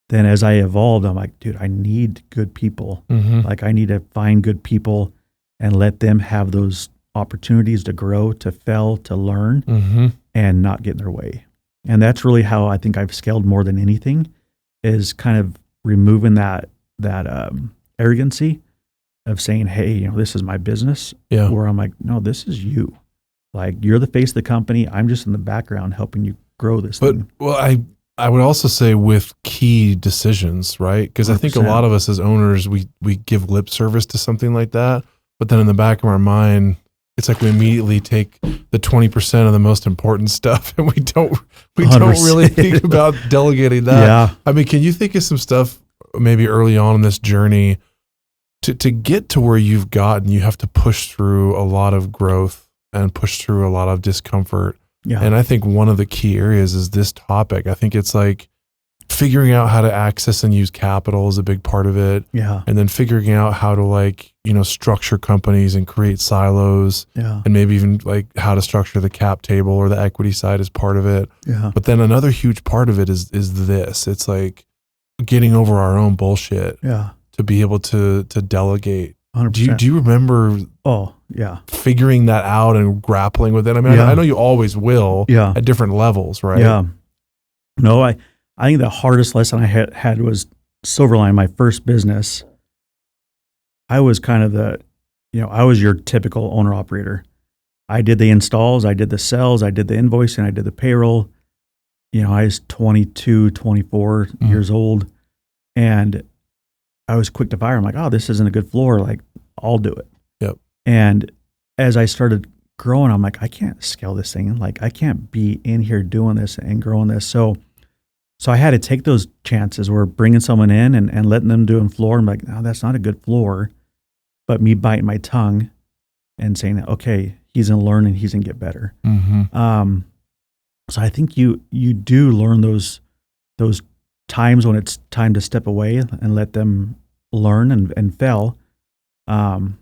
Then as I evolved, I'm like, dude, I need good people. Like I need to find good people and let them have those opportunities to grow, to fail, to learn, and not get in their way. And that's really how I think I've scaled more than anything, is kind of removing that arrogancy of saying, hey, this is my business. Yeah. Where I'm like, no, this is you. Like you're the face of the company. I'm just in the background helping you grow this thing. Well, I would also say with key decisions, right? Because I think a lot of us as owners, we give lip service to something like that, but then in the back of our mind, it's like we immediately take the 20% of the most important stuff, and we don't really think about delegating that. Yeah. I mean, can you think of some stuff maybe early on in this journey to get to where you've gotten? You have to push through a lot of growth and push through a lot of discomfort. Yeah. And I think one of the key areas is this topic. I think it's like figuring out how to access and use capital is a big part of it. Yeah. And then figuring out how to structure companies and create silos. Yeah. And maybe even like how to structure the cap table or the equity side is part of it. Yeah. But then another huge part of it is this. It's like getting over our own bullshit. Yeah. To be able to delegate. 100%. Do you remember? Oh, yeah. Figuring that out and grappling with it. I mean, I know you always will. Yeah. At different levels, right? Yeah. No, I think the hardest lesson I had was Silverline, my first business. I was kind of I was your typical owner operator. I did the installs, I did the sales, I did the invoicing, I did the payroll. I was 22, 24 years old, and I was quick to fire. I'm like, oh, this isn't a good floor. Like, I'll do it. Yep. And as I started growing. I'm like, I can't scale this thing. Like, I can't be in here doing this and growing this. So I had to take those chances. We're bringing someone in and letting them do a floor. I'm like, no, that's not a good floor. But me biting my tongue and saying, okay, he's going to learn and he's going to get better. Mm-hmm. So I think you do learn those times when it's time to step away and let them learn and fail. And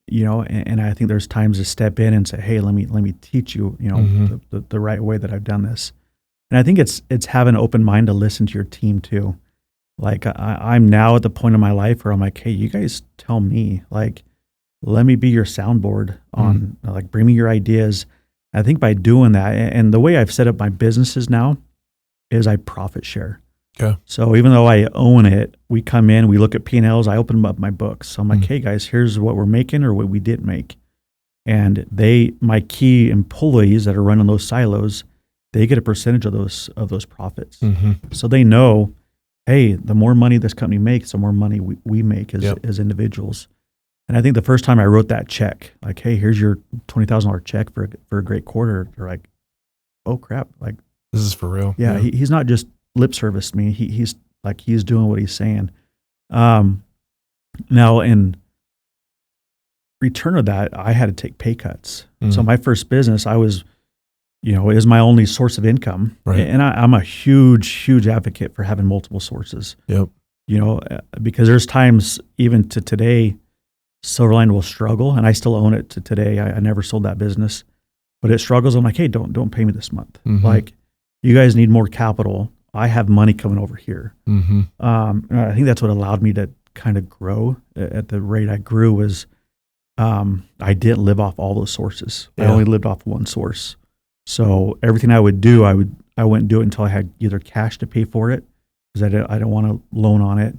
I think there's times to step in and say, hey, let me teach you, the right way that I've done this. And I think it's having an open mind to listen to your team too. Like I'm now at the point in my life where I'm like, hey, you guys tell me, like, let me be your soundboard on, like, bring me your ideas. I think by doing that, and the way I've set up my businesses now is I profit share. Okay. So even though I own it, we come in, we look at P&Ls, I open up my books. So I'm like, hey guys, here's what we're making or what we didn't make. And my key employees that are running those silos, they get a percentage of those profits. So they know, hey, the more money this company makes, the more money we make as individuals. And I think the first time I wrote that check, like, hey, here's your $20,000 check for a great quarter, they're like, oh crap, like, this is for real. Yeah. He's not just lip service me. He's doing what he's saying. Now in return of that, I had to take pay cuts. So my first business, I was, is my only source of income. Right. And I'm a huge advocate for having multiple sources. Yep. Because there's times even to today, Silverline will struggle, and I still own it to today. I never sold that business, but it struggles. I'm like, hey, don't pay me this month. Like, you guys need more capital. I have money coming over here. I think that's what allowed me to kind of grow at the rate I grew was I didn't live off all those sources. I only lived off one source. So everything I would do, I wouldn't do it until I had either cash to pay for it because I don't want to loan on it.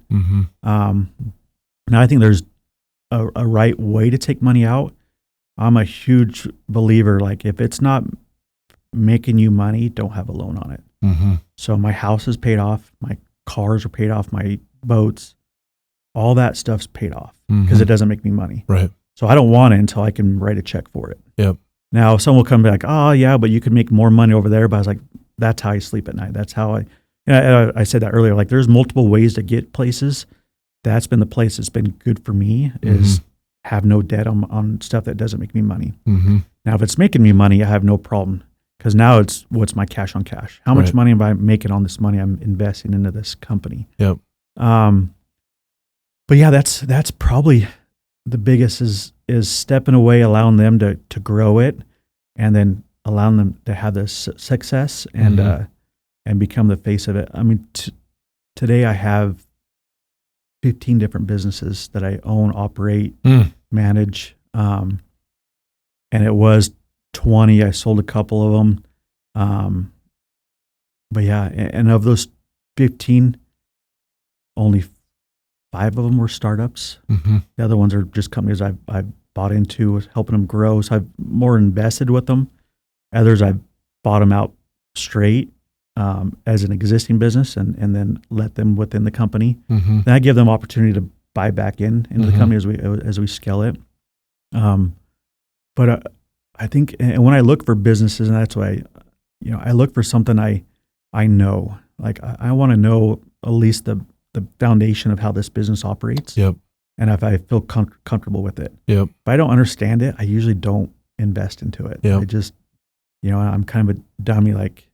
Now I think there's a right way to take money out. I'm a huge believer, like, if it's not making you money, don't have a loan on it. So my house is paid off, my cars are paid off, my boats, all that stuff's paid off because it doesn't make me money. Right. So I don't want it until I can write a check for it. Yep. Now someone will come back, oh yeah, but you could make more money over there. But I was like, that's how I sleep at night. That's how I said that earlier. Like, there's multiple ways to get places. That's been the place that's been good for me is have no debt on stuff that doesn't make me money. Now, if it's making me money, I have no problem because now it's what's my cash on cash? How much money am I making on this money I'm investing into this company? Yep. But yeah, that's probably the biggest is stepping away, allowing them to grow it, and then allowing them to have this success and become the face of it. I mean, today I have 15 different businesses that I own, operate, manage. And it was 20. I sold a couple of them. But yeah, and of those 15, only 5 of them were startups. The other ones are just companies I've bought into, helping them grow. So I've more invested with them. Others I've bought them out straight as an existing business and then let them within the company. Then I give them opportunity to buy back into the company as we scale it. But I think, and when I look for businesses, and that's why, I look for something I know. Like I want to know at least the foundation of how this business operates. Yep. And if I feel comfortable with it. Yep. If I don't understand it, I usually don't invest into it. Yep. I just, I'm kind of a dummy, like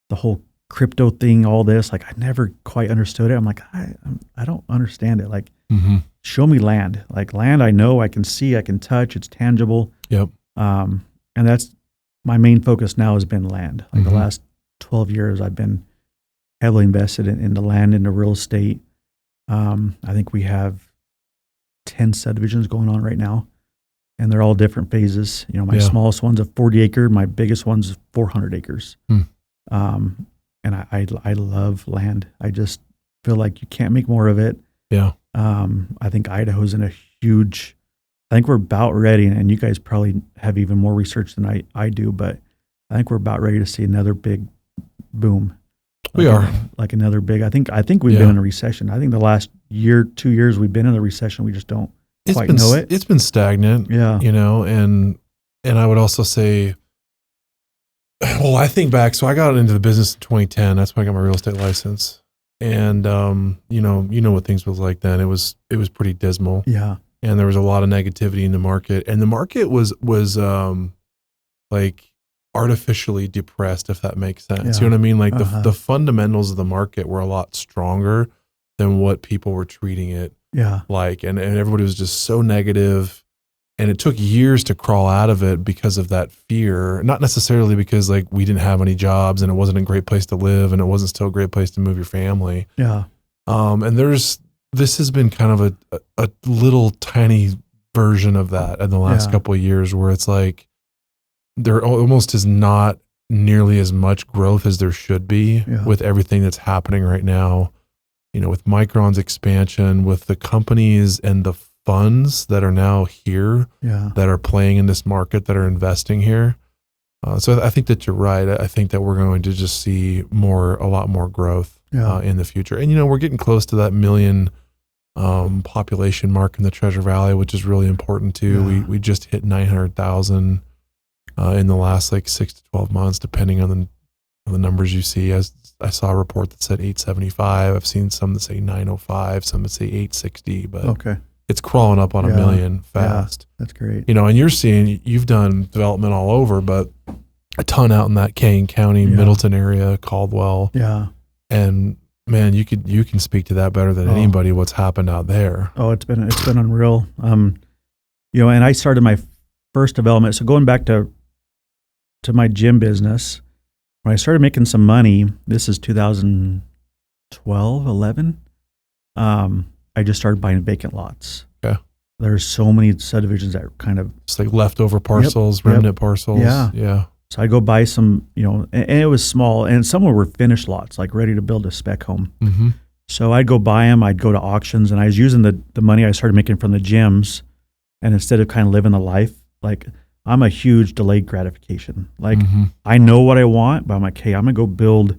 the whole crypto thing, all this, like I never quite understood it. I'm like, I don't understand it. Like, show me land. Like land I know, I can see, I can touch, it's tangible. Yep. And that's my main focus now has been land. Like the last 12 years, I've been heavily invested in the land, into real estate. I think we have 10 subdivisions going on right now, and they're all different phases. My smallest one's a 40 acre. My biggest one's 400 acres. And I love land. I just feel like you can't make more of it. Yeah. I think Idaho's in a huge, I think we're about ready, and you guys probably have even more research than I do, but I think we're about ready to see another big boom. We are. Like another big, I think we've been in a recession. I think the last year, 2 years we've been in a recession. We just don't quite know it. It's been stagnant. Yeah. And And I would also say, well, I think back, so I got into the business in 2010. That's when I got my real estate license. And, you know what things was like then. It was pretty dismal. Yeah. And there was a lot of negativity in the market. And the market was like artificially depressed, if that makes sense. Yeah. You know what I mean? Like the fundamentals of the market were a lot stronger than what people were treating it like. And everybody was just so negative. And it took years to crawl out of it because of that fear, not necessarily because like we didn't have any jobs and it wasn't a great place to live and it wasn't still a great place to move your family. Yeah. And this has been kind of a little tiny version of that in the last couple of years where it's like there almost is not nearly as much growth as there should be with everything that's happening right now, you know, with Micron's expansion, with the companies and the funds that are now here that are playing in this market, that are investing here. So I think that you're right. I think that we're going to just see a lot more growth in the future. And, you know, we're getting close to that 1 million population mark in the Treasure Valley, which is really important too. We just hit 900,000 in the last like 6 to 12 months, depending on the numbers you see. As I saw a report that said 875. I've seen some that say 905, some that say 860, but it's crawling up on 1 million fast. That's great. You know, and you've done development all over, but a ton out in that Kane County, Middleton area, Caldwell. Yeah. And man, you can speak to that better than anybody, what's happened out there. Oh, it's been unreal. You know, and I started my first development. So going back to my gym business, when I started making some money, this is 2012, 11. I just started buying vacant lots. Okay. There's so many subdivisions that are kind of... It's like leftover parcels, remnant parcels. Yeah. So I'd go buy some, you know, and it was small, and some were finished lots, like ready to build a spec home. Mm-hmm. So I'd go buy them, I'd go to auctions, and I was using the money I started making from the gyms, and instead of kind of living the life, like I'm a huge delayed gratification. Like I know what I want, but I'm like, hey, I'm going to go build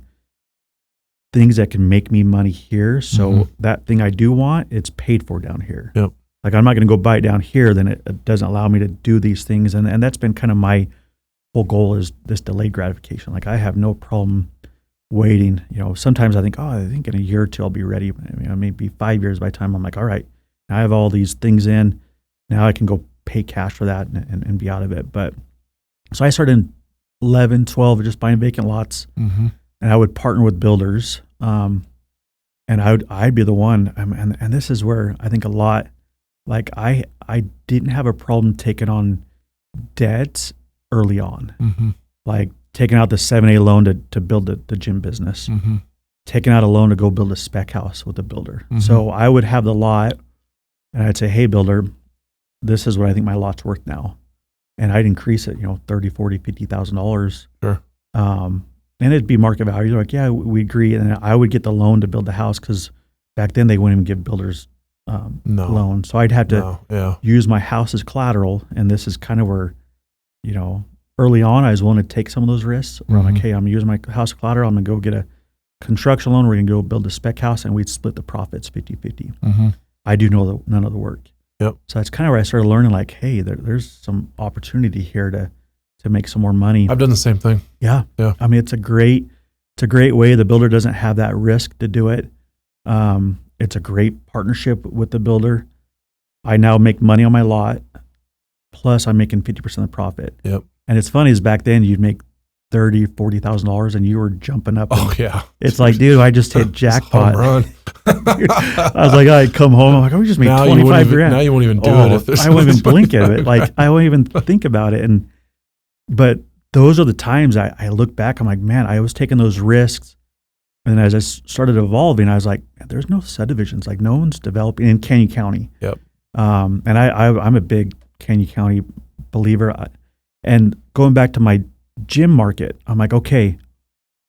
things that can make me money here. So that thing I do want, it's paid for down here. Yep. Like I'm not going to go buy it down here, then it doesn't allow me to do these things. And that's been kind of my whole goal, is this delayed gratification. Like I have no problem waiting. You know, sometimes I think in a year or two I'll be ready. I mean, maybe 5 years by the time I'm like, all right, now I have all these things in. Now I can go pay cash for that and be out of it. But so I started in 11, 12, just buying vacant lots. And I would partner with builders, and I'd be the one. And this is where I think a lot, like I didn't have a problem taking on debt early on, like taking out the 7A loan to build the gym business, taking out a loan to go build a spec house with a builder. So I would have the lot, and I'd say, hey, builder, this is what I think my lot's worth now, and I'd increase it, you know, $30,000, $40,000, $50,000. Sure. And it'd be market value. They're like, yeah, we agree. And I would get the loan to build the house, because back then they wouldn't even give builders loan. So I'd have to use my house as collateral. And this is kind of where, you know, early on I was willing to take some of those risks. Where I'm like, hey, I'm using my house collateral. I'm going to go get a construction loan. We're going to go build a spec house, and we'd split the profits 50-50. I do none of the work. Yep. So that's kind of where I started learning, like, hey, there's some opportunity here to make some more money. I've done the same thing. Yeah. I mean, it's a great way. The builder doesn't have that risk to do it. It's a great partnership with the builder. I now make money on my lot, plus I'm making 50% of the profit. Yep. And it's funny, is back then you'd make $30,000, $40,000 and you were jumping up. Oh yeah. It's like, dude, I just hit jackpot. Home run. I was like, I'd come home. I'm like, we just made 25 grand. Now you won't even do it. I won't even blink at it. Like I won't even think about it. But those are the times I look back, I'm like, man, I was taking those risks. And as I started evolving, I was like, there's no subdivisions. Like no one's developing in Canyon County. Yep. And I'm a big Canyon County believer. And going back to my gym market, I'm like, okay,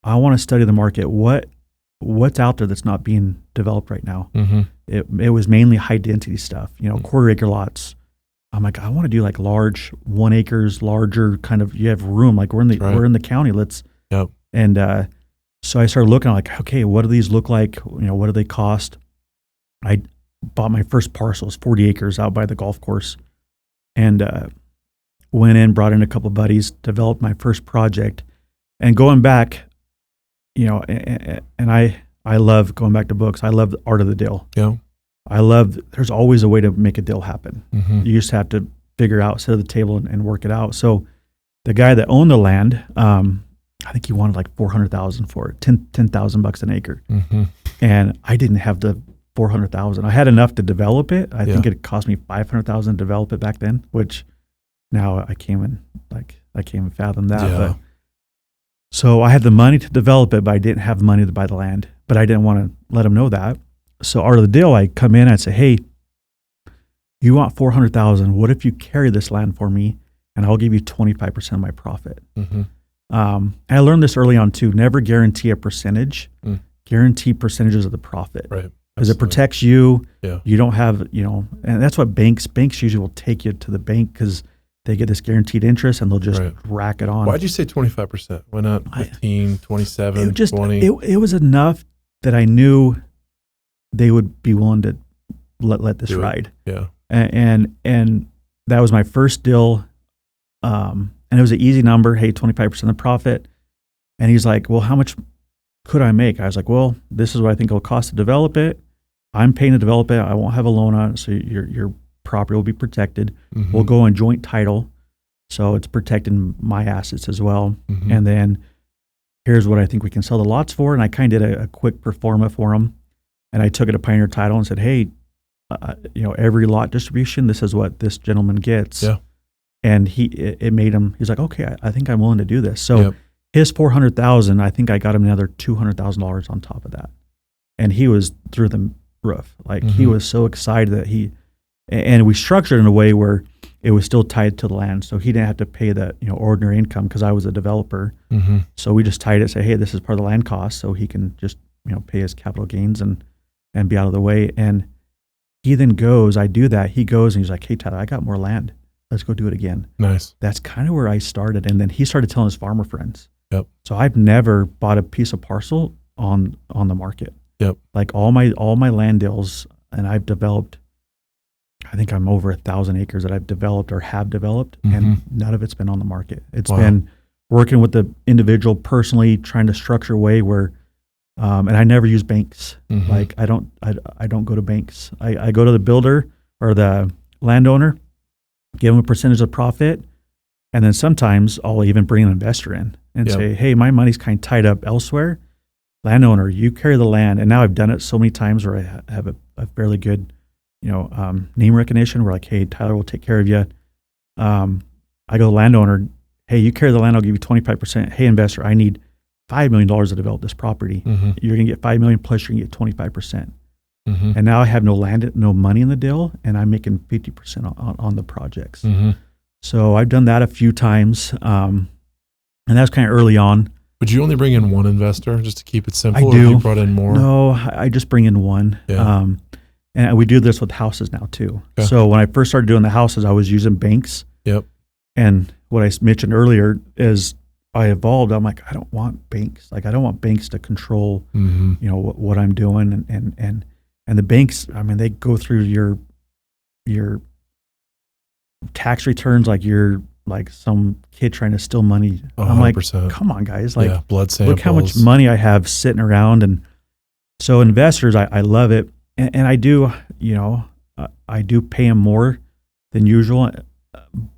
I want to study the market. What's out there that's not being developed right now? It was mainly high density stuff, you know, quarter acre lots. I'm like, I want to do like large 1 acres, larger kind of, you have room, like we're in the county, and so I started looking, I'm like, okay, what do these look like? You know, what do they cost? I bought my first parcel, it's 40 acres out by the golf course, and went in, brought in a couple buddies, developed my first project. And going back, and I love going back to books. I love the art of the deal. Yeah. There's always a way to make a deal happen. Mm-hmm. You just have to figure out, sit at the table and work it out. So the guy that owned the land, I think he wanted like $400,000 for it, $10,000 an acre. Mm-hmm. And I didn't have the $400,000. I had enough to develop it. I think it cost me $500,000 to develop it back then, which now I can't even fathom that. Yeah. But so I had the money to develop it, but I didn't have the money to buy the land. But I didn't want to let him know that. So art of the deal, I come in, I'd say, hey, you want $400,000? What if you carry this land for me, and I'll give you 25% of my profit? Mm-hmm. I learned this early on too. Never guarantee a percentage. Guarantee percentages of the profit. Right. Because it protects you. Yeah. You don't have, and that's what banks usually will take you to the bank because they get this guaranteed interest and they'll just rack it on. Why'd you say 25%? Why not 15, 27, 20? It was enough that I knew they would be willing to let this ride. Yeah. And that was my first deal. And it was an easy number. Hey, 25% of the profit. And he's like, well, how much could I make? I was like, well, this is what I think it'll cost to develop it. I'm paying to develop it. I won't have a loan on it. So your property will be protected. Mm-hmm. We'll go in joint title. So it's protecting my assets as well. Mm-hmm. And then here's what I think we can sell the lots for. And I kind of did a quick pro forma for him. And I took it to Pioneer Title and said, hey, every lot distribution, this is what this gentleman gets. Yeah. And it made him, he's like, okay, I think I'm willing to do this. So his $400,000, I think I got him another $200,000 on top of that. And he was through the roof. Like he was so excited that and we structured it in a way where it was still tied to the land. So he didn't have to pay the, ordinary income because I was a developer. Mm-hmm. So we just tied it, say, hey, this is part of the land cost. So he can just, pay his capital gains and be out of the way. And he then goes, I do that. He goes and he's like, hey, Tyler, I got more land. Let's go do it again. Nice. That's kind of where I started. And then he started telling his farmer friends. Yep. So I've never bought a piece of parcel on the market. Yep. Like all my land deals, and I've developed, I think I'm over 1,000 acres that I've developed or have developed, and none of it's been on the market. It's been working with the individual personally, trying to structure a way where, and I never use banks. Like I don't go to banks. I go to the builder or the landowner, give them a percentage of profit, and then sometimes I'll even bring an investor in and say, hey, my money's kind of tied up elsewhere. Landowner, you carry the land. And now I've done it so many times where I have a fairly good, name recognition. We're like, hey, Tyler will take care of you. I go, landowner, hey, you carry the land, I'll give you 25%. Hey, investor, I need $5 million to develop this property. You're going to get $5 million plus you're going to get 25%. And now I have no land, no money in the deal, and I'm making 50% on the projects. So I've done that a few times. And that's kind of early on. Would you only bring in one investor just to keep it simple? I do. Or you brought in more? No, I just bring in one. Yeah. And we do this with houses now too. Okay. So when I first started doing the houses, I was using banks. Yep. And what I mentioned earlier is I evolved. I'm like, I don't want banks. Like I don't want banks to control, what I'm doing. And the banks, I mean, they go through your tax returns like you're like some kid trying to steal money. 100%. I'm like, come on, guys. Like, blood samples. Look how much money I have sitting around. And so investors, I love it. And I do, I do pay them more than usual.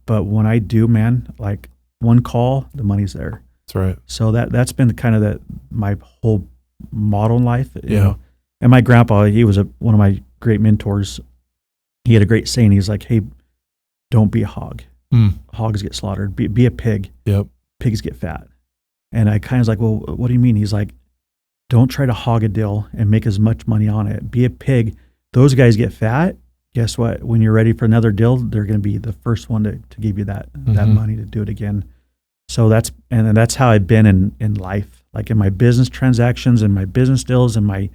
But when I do, man, like one call, the money's there. That's right. So that's been kind of my whole model in life. You Yeah. know? And my grandpa, he was one of my great mentors. He had a great saying. He's like, hey, don't be a hog. Hogs get slaughtered. Be a pig. Yep. Pigs get fat. And I kind of was like, well, what do you mean? He's like, don't try to hog a deal and make as much money on it. Be a pig. Those guys get fat. Guess what? When you're ready for another deal, they're going to be the first one to give you that money to do it again. So that's how I've been in life. Like in my business transactions and my business deals and my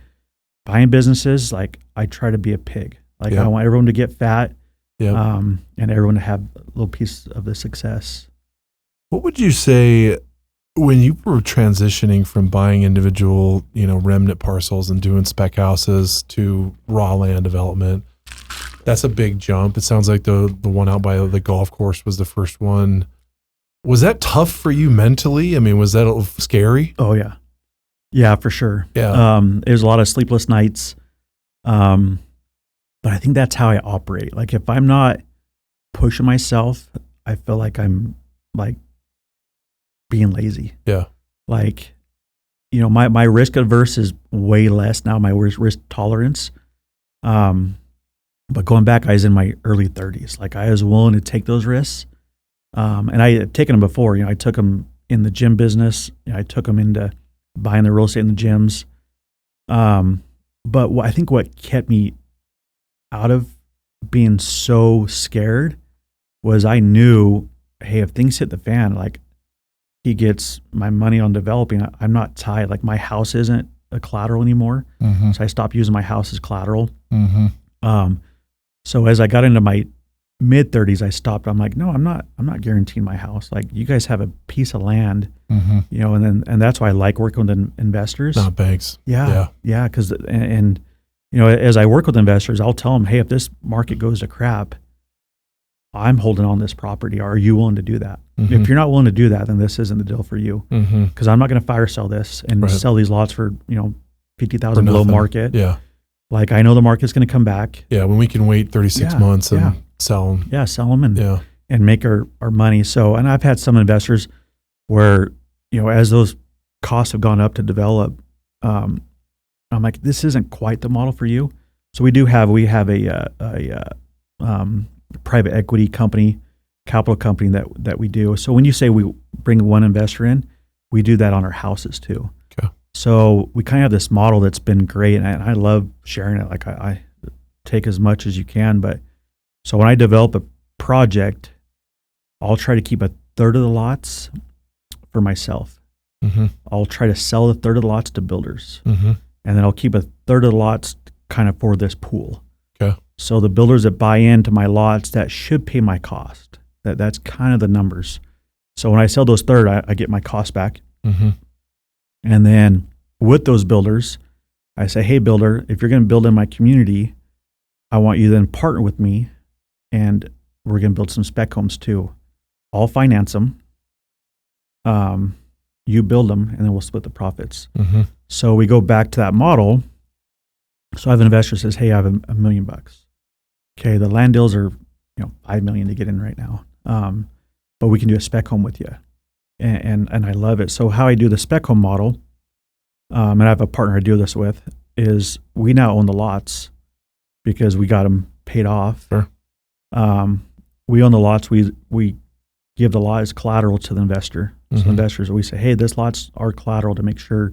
buying businesses, like I try to be a pig. Like I want everyone to get fat. Yep. And everyone to have a little piece of the success. What would you say when you were transitioning from buying individual, remnant parcels and doing spec houses to raw land development? That's a big jump. It sounds like the one out by the golf course was the first one. Was that tough for you mentally? I mean, was that scary? Oh yeah. Yeah, for sure. Yeah. It was a lot of sleepless nights. But I think that's how I operate. Like if I'm not pushing myself, I feel like I'm like being lazy. Yeah. Like, my risk averse is way less now, my risk tolerance. But going back, I was in my early 30s. Like I was willing to take those risks. And I had taken them before. I took them in the gym business. I took them into buying the real estate in the gyms. But I think what kept me out of being so scared was I knew, hey, if things hit the fan, like he gets my money on developing, I'm not tied. Like my house isn't a collateral anymore. Mm-hmm. So I stopped using my house as collateral. Mm-hmm. So as I got into my mid 30s, I stopped. I'm like, no, I'm not guaranteeing my house. Like you guys have a piece of land, mm-hmm. And that's why I like working with investors. Not banks. Yeah. Cause, as I work with investors, I'll tell them, hey, if this market goes to crap, I'm holding on this property. Are you willing to do that? Mm-hmm. If you're not willing to do that, then this isn't the deal for you. Mm-hmm. Cause I'm not going to fire sell this and sell these lots for, 50,000 below market. Yeah. Like I know the market's going to come back. Yeah. When we can wait 36 months and sell them. Yeah. Sell them and make our money. So, and I've had some investors where, as those costs have gone up to develop, I'm like, this isn't quite the model for you. So we have a private equity company, capital company that we do. So when you say we bring one investor in, we do that on our houses too. Okay. So we kind of have this model that's been great, and I love sharing it. Like I take as much as you can, but so when I develop a project, I'll try to keep a third of the lots for myself. Mm-hmm. I'll try to sell a third of the lots to builders. Mm-hmm. And then I'll keep a third of the lots kind of for this pool. Okay. So the builders that buy into my lots, that should pay my cost. That's kind of the numbers. So when I sell those third, I get my cost back. Mm-hmm. And then with those builders, I say, hey, builder, if you're going to build in my community, I want you to then partner with me, and we're going to build some spec homes too. I'll finance them. You build them, and then we'll split the profits. Mm-hmm. So we go back to that model. So I have an investor who says, hey, I have $1 million. Okay, the land deals are $5 million to get in right now. But we can do a spec home with you. And I love it. So how I do the spec home model, and I have a partner I do this with, is we now own the lots because we got them paid off. Sure. We own the lots. We give the lot as collateral to the investor. So investors, we say, hey, this lot's our collateral to make sure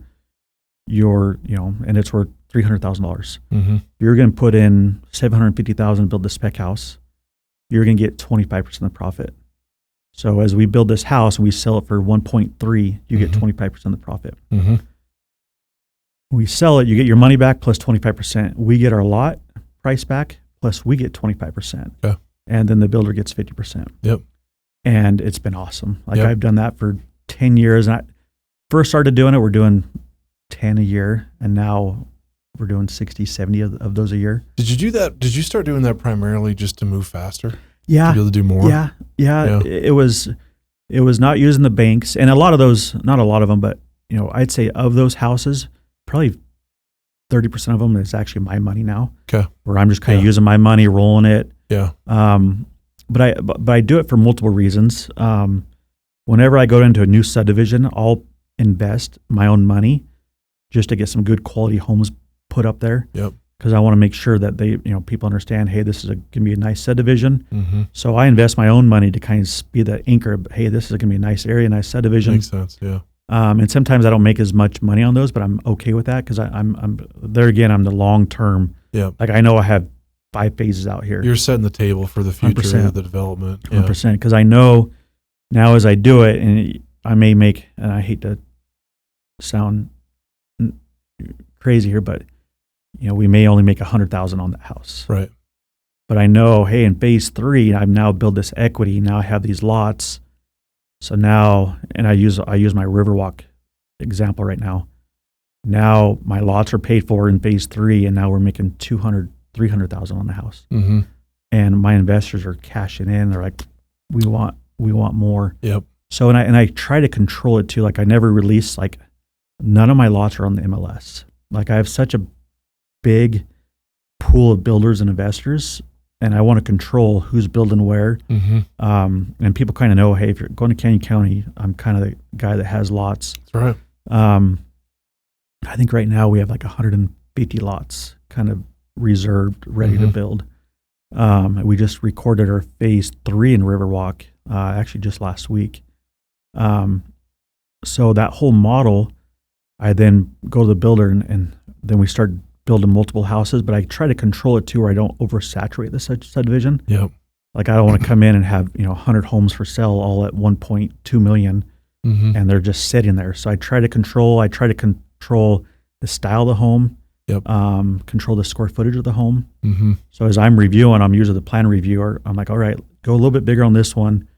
you're, and it's worth $300,000. Mm-hmm. You're going to put in $750,000 to build the spec house. You're going to get 25% of the profit. So as we build this house and we sell it for 1.3, you get 25% of the profit. Mm-hmm. When we sell it, you get your money back plus 25%. We get our lot price back plus we get 25%. Okay. And then the builder gets 50%. Yep. And it's been awesome. Like I've done that for 10 years. And I first started doing it, we're doing 10 a year. And now we're doing 60, 70 of those a year. Did you do that? Did you start doing that primarily just to move faster? Yeah. To be able to do more? Yeah. It was not using the banks. And a lot of those, not a lot of them, but I'd say of those houses, probably 30% of them is actually my money now. Okay. Where I'm just kind of using my money, rolling it. Yeah. But I do it for multiple reasons. Whenever I go into a new subdivision, I'll invest my own money just to get some good quality homes put up there. Yep. Because I want to make sure that they, people understand, hey, this is going to be a nice subdivision. Mm-hmm. So I invest my own money to kind of be the anchor of, hey, this is going to be a nice area, nice subdivision. Makes sense. Yeah. And sometimes I don't make as much money on those, but I'm okay with that because I'm there again. I'm the long term. Yeah. Like I know I have 5 phases out here. You're setting the table for the future 100%. of the development. 100%. Because I know now as I do it, and I may make, and I hate to sound crazy here, but we may only make $100,000 on that house. Right. But I know, hey, in phase 3, I've now built this equity. Now I have these lots. So now, and I use my Riverwalk example right now. Now my lots are paid for in phase 3, and now we're making $200,000, $300,000 on the house. Mm-hmm. and my investors are cashing in. They're like, we want more. Yep. So, and I try to control it too. Like I never release, like none of my lots are on the MLS. Like I have such a big pool of builders and investors, and I want to control who's building where. And people kind of know, hey, if you're going to Canyon County, I'm kind of the guy that has lots. That's right. I think right now we have like 150 lots kind of reserved, ready to build. We just recorded our phase 3 in Riverwalk, actually just last week. So that whole model, I then go to the builder and then we start building multiple houses, but I try to control it too, where I don't oversaturate the subdivision. Yep. Like I don't want to come in and have, 100 homes for sale all at 1.2 million and they're just sitting there. So I try to control the style of the home, control the square footage of the home. So as I'm reviewing, I'm usually the plan reviewer. I'm like, all right, go a little bit bigger on this one,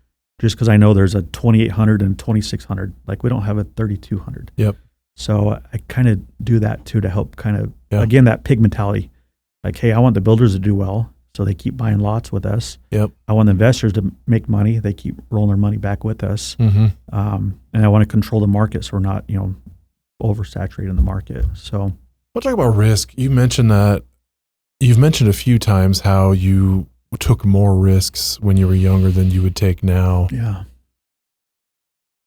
just because I know there's a 2,800 and 2,600. Like we don't have a 3,200. Yep. So I kind of do that too to help kind of, again, that pig mentality. Like, hey, I want the builders to do well, so they keep buying lots with us. Yep. I want the investors to make money. They keep rolling their money back with us. And I want to control the market so we're not, oversaturating the market. So we'll talk about risk. You mentioned that. You've mentioned a few times how you took more risks when you were younger than you would take now. Yeah.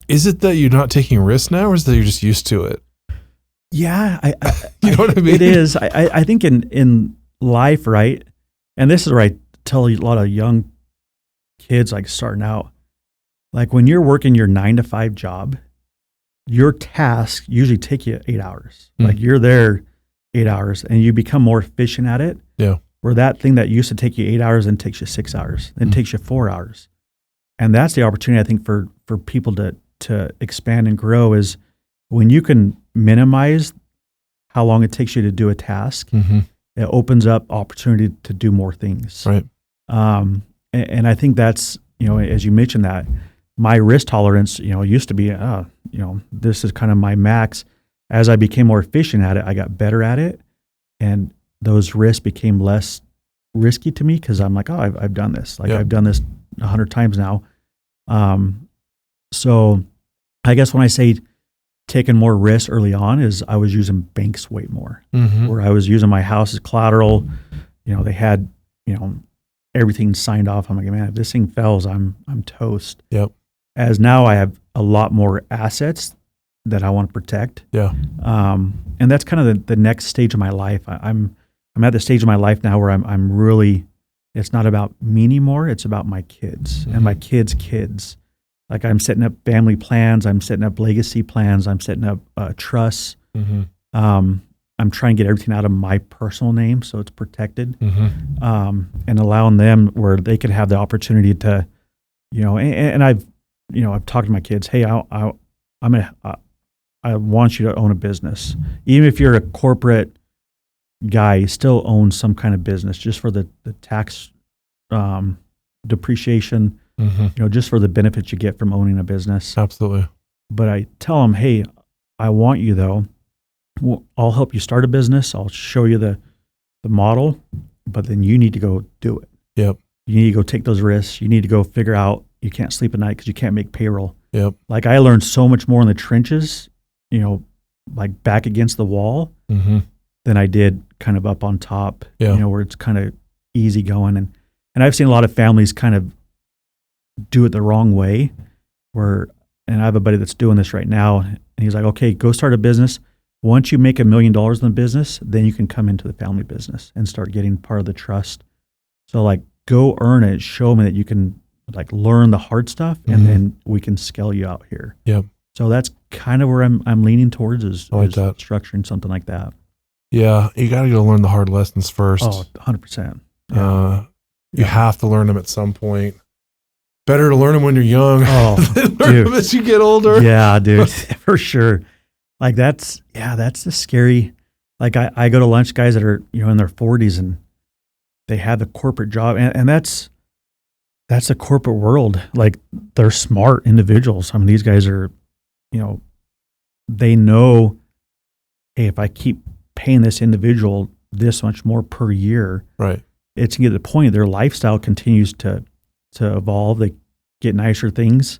Is it that you're not taking risks now, or is it that you're just used to it? Yeah. You know what I mean? It is. I think in life, right? And this is where I tell a lot of young kids like starting out, like when you're working your 9-to-5 job, your tasks usually take you 8 hours. Like you're there 8 hours and you become more efficient at it. Yeah. Where that thing that used to take you 8 hours then takes you 6 hours, then takes you 4 hours. And that's the opportunity, I think, for people to expand and grow is when you can minimize how long it takes you to do a task, it opens up opportunity to do more things. Right. And I think that's, as you mentioned that, my risk tolerance, used to be, this is kind of my max. As I became more efficient at it, I got better at it. And those risks became less risky to me because I'm like, oh, I've done this. Like I've done this 100 times now. So I guess when I say taking more risks early on is I was using banks way more, where I was using my house as collateral. They had, everything signed off. I'm like, man, if this thing fails, I'm toast. Yep. As now I have a lot more assets that I want to protect. Yeah. And that's kind of the next stage of my life. I'm at the stage of my life now where I'm really, it's not about me anymore. It's about my kids and my kids' kids. Like I'm setting up family plans. I'm setting up legacy plans. I'm setting up trusts. I'm trying to get everything out of my personal name so it's protected, and allowing them where they could have the opportunity to, and I've talked to my kids. Hey, I want you to own a business, even if you're a corporate guy. You still own some kind of business just for the tax depreciation. Just for the benefits you get from owning a business. Absolutely. But I tell them, hey, I want you though. I'll help you start a business. I'll show you the model, but then you need to go do it. Yep. You need to go take those risks. You need to go figure out, you can't sleep at night because you can't make payroll. Yep. Like I learned so much more in the trenches, like back against the wall than I did kind of up on top, where it's kind of easy going. And I've seen a lot of families kind of do it the wrong way and I have a buddy that's doing this right now and he's like, okay, go start a business. Once you make $1 million in the business, then you can come into the family business and start getting part of the trust. So like go earn it, show me that you can like learn the hard stuff and then we can scale you out here. Yep. So that's kind of where I'm leaning towards is that. Structuring something like that. Yeah. You got to go learn the hard lessons first. Oh, 100%. Yeah. You have to learn them at some point. Better to learn them when you're young than learn them as you get older. Yeah, dude, for sure. Like that's the scary, like I go to lunch guys that are, in their 40s and they have the corporate job and that's the corporate world. Like they're smart individuals. I mean, these guys are, they know, hey, if I keep paying this individual this much more per year, right, it's to get to the point their lifestyle continues to evolve. They get nicer things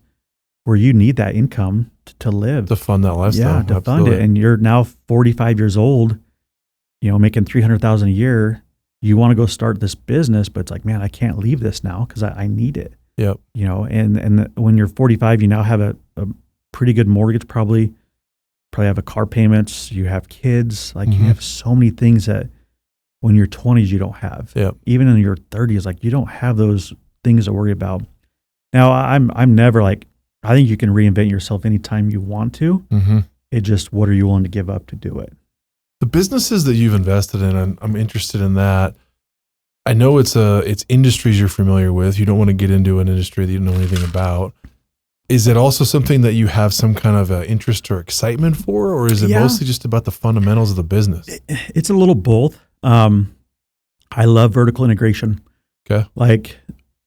where you need that income to live. To fund that lifestyle. Yeah, to fund it. And you're now 45 years old, making $300,000 a year. You want to go start this business, but it's like, man, I can't leave this now because I need it. Yep. And when you're 45, you now have a pretty good mortgage, probably have a car payments, you have kids, like you have so many things that when you're 20s, you don't have. Yep. Even in your 30s, like you don't have those things to worry about. Now I'm never like, I think you can reinvent yourself anytime you want to. It just, what are you willing to give up to do it? The businesses that you've invested in, I'm interested in that. I know it's industries you're familiar with. You don't want to get into an industry that you don't know anything about. Is it also something that you have some kind of interest or excitement for, or is it mostly just about the fundamentals of the business? It's a little both. I love vertical integration. Okay. Like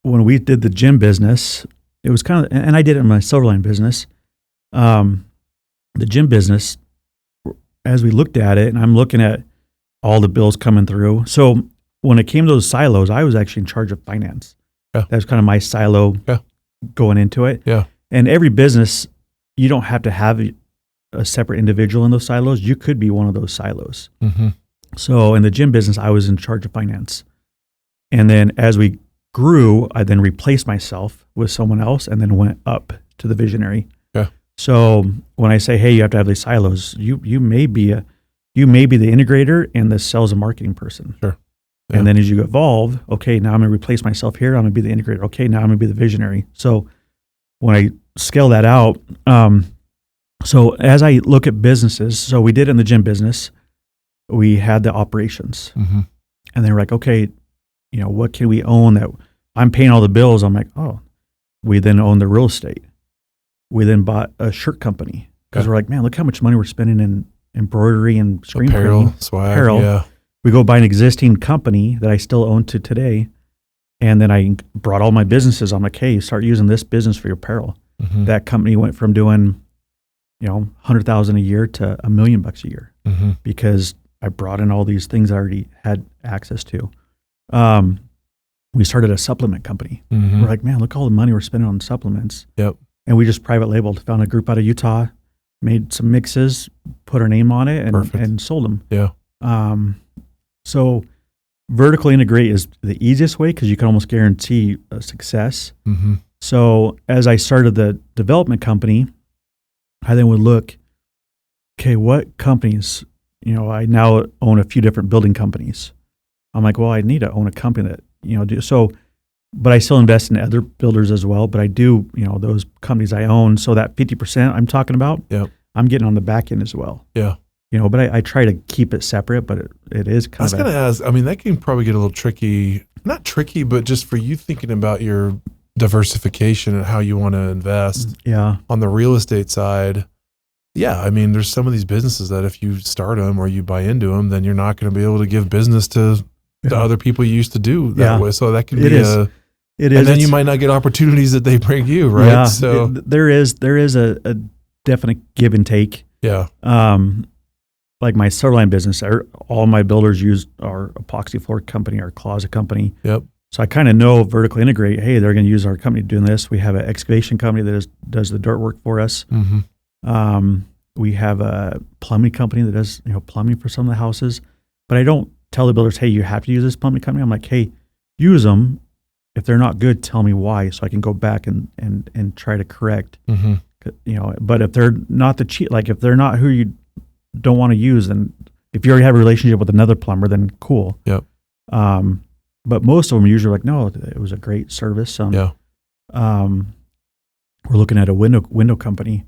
when we did the gym business, it was kind of, and I did it in my Silverline business. The gym business, as we looked at it, and I'm looking at all the bills coming through. So when it came to those silos, I was actually in charge of finance. Yeah. That was kind of my silo going into it. Yeah. And every business, you don't have to have a separate individual in those silos. You could be one of those silos. So in the gym business, I was in charge of finance. And then as we grew, I then replaced myself with someone else and then went up to the visionary. Yeah. So when I say, hey, you have to have these silos, you may be the integrator and the sales and marketing person. Sure. Yeah. And then as you evolve, okay, now I'm going to replace myself here. I'm going to be the integrator. Okay, now I'm going to be the visionary. So when I scale that out, so as I look at businesses, so we did in the gym business, we had the operations. And they were like, okay, what can we own that I'm paying all the bills? I'm like, oh, we then own the real estate. We then bought a shirt company because we're like, man, look how much money we're spending in embroidery and screen printing. Apparel. Yeah. We go buy an existing company that I still own to today. And then I brought all my businesses. I'm like, hey, start using this business for your apparel. That company went from doing, $100,000 a year to $1 million a year because I brought in all these things I already had access to. We started a supplement company. We're like, man, look all the money we're spending on supplements. Yep. And we just private labeled, found a group out of Utah, made some mixes, put our name on it, and sold them. Yeah. So vertically integrate is the easiest way because you can almost guarantee a success. So as I started the development company, I then would look, okay, what companies, I now own a few different building companies. I'm like, well, I need to own a company that, do so, but I still invest in other builders as well. But I do, those companies I own. So that 50% I'm talking about, I'm getting on the back end as well. Yeah. But I try to keep it separate, but it is kind of. I was going to ask, that can probably get a little tricky, not tricky, but just for you thinking about your diversification and how you want to invest. Yeah. On the real estate side, there's some of these businesses that if you start them or you buy into them, then you're not going to be able to give business to the other people you used to do that way. So that can be It is. And then you might not get opportunities that they bring you, right? Yeah, so there is a definite give and take. Yeah. Like my Silverline business, all my builders use our epoxy floor company, our closet company. Yep. So I kind of know vertically integrate. Hey, they're going to use our company doing this. We have an excavation company that does the dirt work for us. We have a plumbing company that does plumbing for some of the houses. But I don't tell the builders, hey, you have to use this plumbing company. I'm like, hey, use them. If they're not good, tell me why, so I can go back and try to correct. But if they're not if they're not who you don't want to use, then if you already have a relationship with another plumber, then cool. Yep. But most of them are usually like, no, it was a great service. We're looking at a window company.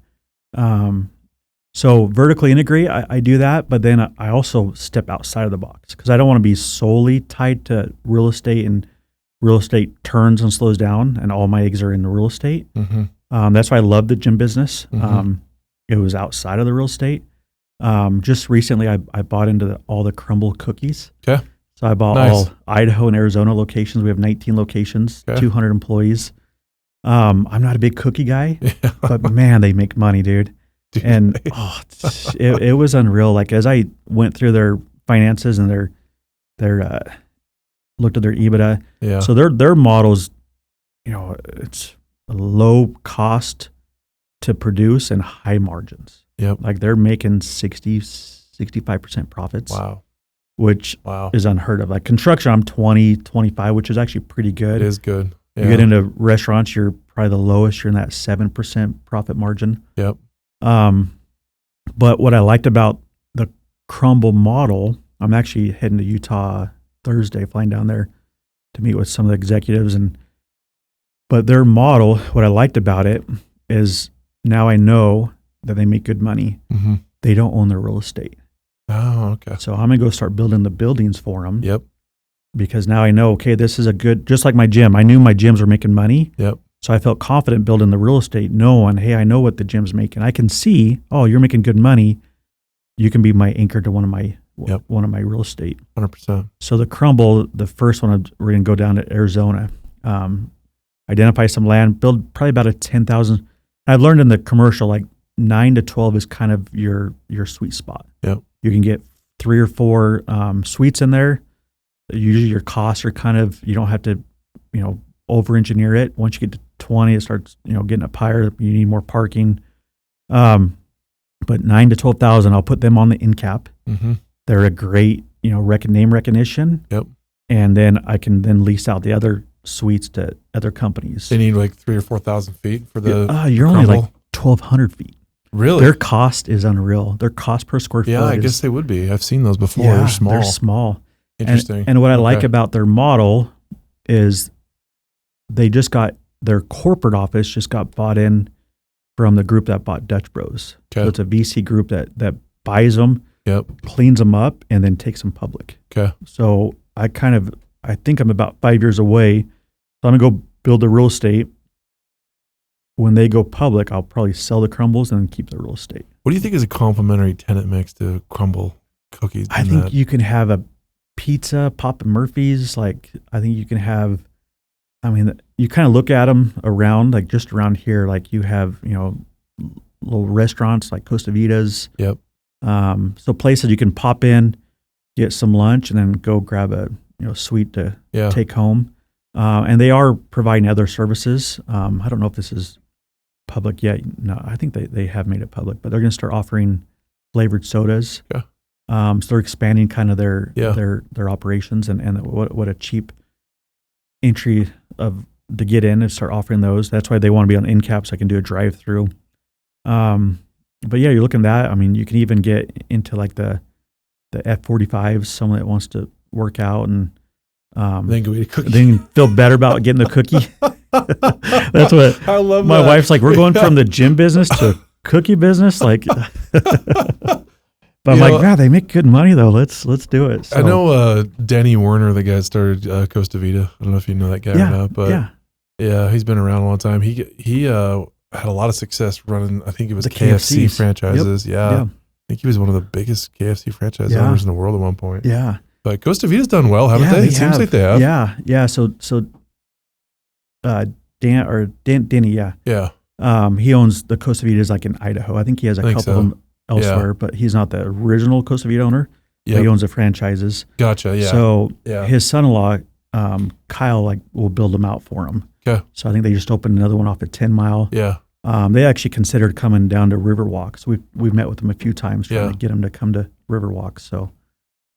So vertically integrate, I do that, but then I also step outside of the box because I don't want to be solely tied to real estate, and real estate turns and slows down, and all my eggs are in the real estate. That's why I love the gym business. It was outside of the real estate. Just recently, I bought into all the Crumble cookies. Okay. So I bought all Idaho and Arizona locations. We have 19 locations, 200 employees. I'm not a big cookie guy, but man, they make money, dude. And it was unreal. Like as I went through their finances and their looked at their EBITDA. Yeah. So their models, it's a low cost to produce and high margins. Yep. Like they're making 65% profits. Wow. Which is unheard of. Like construction, I'm 20, 25, which is actually pretty good. It is good. Yeah. You get into restaurants, you're probably the lowest. You're in that 7% profit margin. Yep. But what I liked about the crumble model, I'm actually heading to Utah Thursday, flying down there to meet with some of the executives. But their model, what I liked about it is now I know that they make good money. Mm-hmm. They don't own their real estate. Oh, okay. So I'm going to go start building the buildings for them. Yep. Because now I know, okay, this is a good, just like my gym. I knew my gyms were making money. Yep. So I felt confident building the real estate, knowing, hey, I know what the gym's making. I can see, oh, you're making good money. You can be my anchor to one of my real estate. 100%. So the crumble, the first one, we're going to go down to Arizona, identify some land, build probably about a 10,000. I've learned in the commercial, like 9 to 12 is kind of your sweet spot. Yep. You can get 3 or 4 suites in there. Usually your costs are kind of, you don't have to, over-engineer it. Once you get to 20, it starts, getting up higher. You need more parking. But 9 to 12,000, I'll put them on the end cap. Mm-hmm. They're a great, name recognition. Yep. And then I can then lease out the other suites to other companies. They need like 3,000 or 4,000 feet for the you're only like 1,200 feet. Really? Their cost is unreal. Their cost per square foot. Yeah, I guess they would be. I've seen those before. Yeah, they're small. They're small. Interesting. And what I like about their model is they just got, their corporate office just got bought in from the group that bought Dutch Bros. Okay. So it's a VC group that buys them, cleans them up, and then takes them public. Okay. So I think I'm about 5 years away. So I'm going to go build the real estate. When they go public, I'll probably sell the crumbles and then keep the real estate. What do you think is a complementary tenant mix to crumble cookies? I think you can have a pizza, Papa Murphy's. Like, I think you can have, you kind of look at them around, like just around here, like you have, little restaurants like Costa Vida's. Yep. So places you can pop in, get some lunch, and then go grab a, suite to take home. And they are providing other services. I don't know if this is public yet. No, I think they have made it public, but they're going to start offering flavored sodas. Yeah. So they're expanding kind of their operations and what a cheap entry to get in and start offering those. That's why they want to be on end cap so I can do a drive-through. But yeah, you're looking at that. You can even get into like the F45s, someone that wants to work out and then go eat a cookie. Then feel better about getting the cookie. That's what I love. My wife's like, we're going from the gym business to cookie business. Like, but I'm like, yeah, they make good money though. Let's do it. So, I know Denny Werner, the guy that started Costa Vida. I don't know if you know that guy or not, but yeah, he's been around a long time. He had a lot of success running. I think it was the KFC KFCs. franchises. Yep. Yeah. I think he was one of the biggest KFC franchise owners in the world at one point. Yeah. But Costa Vida's done well, haven't they? It seems like they have. Yeah. So Denny, Yeah. He owns the Costa Vidas like in Idaho. I think he has a couple of them elsewhere, but he's not the original Costa Vida owner. But he owns the franchises. Gotcha. Yeah. So his son-in-law, Kyle, will build them out for him. Okay. So I think they just opened another one off at 10 Mile. Yeah. They actually considered coming down to Riverwalk. So we've met with them a few times trying to get them to come to Riverwalk. So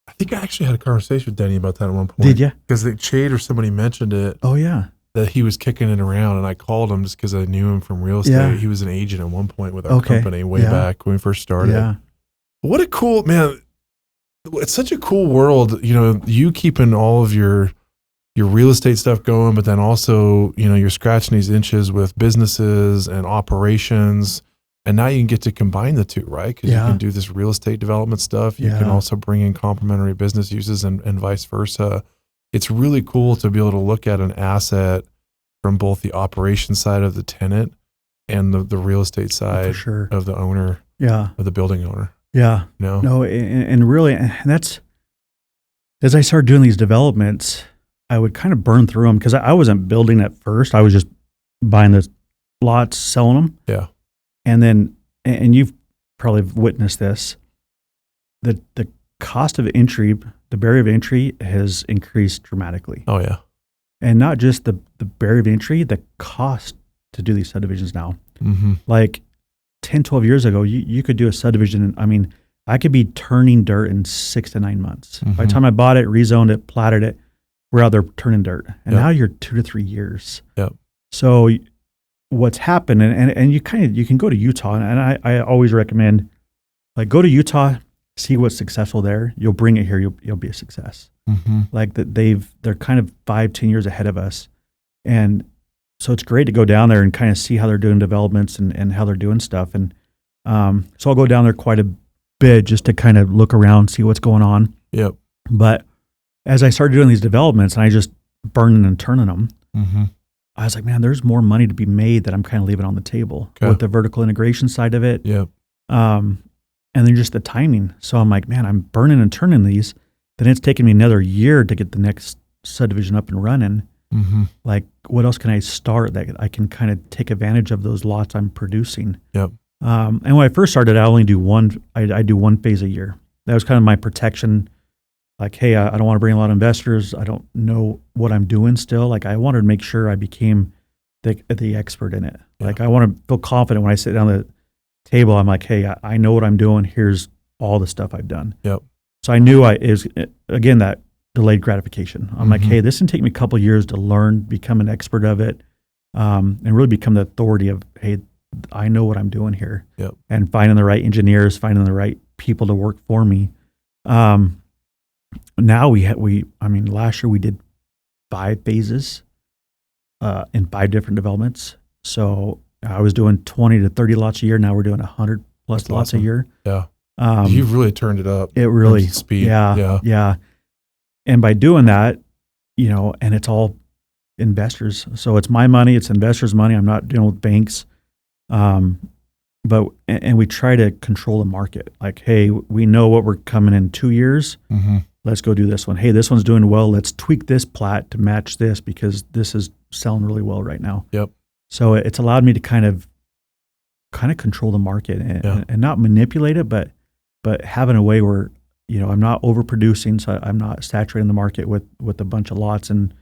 I think I actually had a conversation with Denny about that at one point. Did you? Because Chade or somebody mentioned it. Oh yeah. That he was kicking it around, and I called him just because I knew him from real estate. Yeah. He was an agent at one point with our company way back when we first started. Yeah. What a cool, man. It's such a cool world, you keeping all of your real estate stuff going, but then also, you're scratching these inches with businesses and operations. And now you can get to combine the two, right? Because you can do this real estate development stuff. You can also bring in complementary business uses and vice versa. It's really cool to be able to look at an asset from both the operation side of the tenant and the real estate side of the owner, of the building owner. Yeah. No, and really, and that's, as I started doing these developments, I would kind of burn through them because I wasn't building at first. I was just buying the lots, selling them. Yeah. And then, and you've probably witnessed this, the cost of entry the barrier of entry has increased dramatically. Oh yeah. And not just the barrier of entry, the cost to do these subdivisions now. Mm-hmm. Like 10, 12 years ago, you could do a subdivision. I mean, I could be turning dirt in 6 to 9 months. Mm-hmm. By the time I bought it, rezoned it, platted it, we're out there turning dirt. And Yep. now you're 2 to 3 years. Yep. So what's happened, and you can go to Utah, and I always recommend, like, go to Utah, see what's successful there. You'll bring it here, you'll be a success. Mm-hmm. Like that they're kind of 5-10 years ahead of us. And so it's great to go down there and kind of see how they're doing developments and how they're doing stuff. And so I'll go down there quite a bit just to kind of look around, see what's going on. Yep. But as I started doing these developments and I just burning and turning them, Mm-hmm. I was like, man, there's more money to be made that I'm kind of leaving on the table Okay. with the vertical integration side of it. Yep. And then just the timing. So I'm like, man, I'm burning and turning these. Then it's taken me another year to get the next subdivision up and running. Mm-hmm. Like, what else can I start that I can kind of take advantage of those lots I'm producing? Yep. And when I first started, I only do one. I do one phase a year. That was kind of my protection. Like, hey, I don't want to bring a lot of investors. I don't know what I'm doing still. Like, I wanted to make sure I became the expert in it. Yeah. Like, I want to feel confident when I sit down at the table. I'm like, hey, I know what I'm doing. Here's all the stuff I've done. Yep. So I knew it was, again, that delayed gratification. I'm like, Mhm. hey, this can take me a couple of years to learn, become an expert of it, and really become the authority of, hey, I know what I'm doing here. Yep. And finding the right engineers, finding the right people to work for me. Now last year we did 5 phases in 5 different developments. So I was doing 20 to 30 lots a year. Now we're doing 100 plus That's lots awesome. a year. Yeah. You've really turned it up. It really, in terms of speed. yeah. And by doing that, and it's all investors. So it's my money, it's investors' money. I'm not dealing with banks. But we try to control the market. Like, hey, we know what we're coming in 2 years. Mm-hmm. Let's go do this one. Hey, this one's doing well. Let's tweak this plat to match this because this is selling really well right now. Yep. So it's allowed me to kind of control the market and not manipulate it, but having a way where, I'm not overproducing, so I'm not saturating the market with a bunch of lots and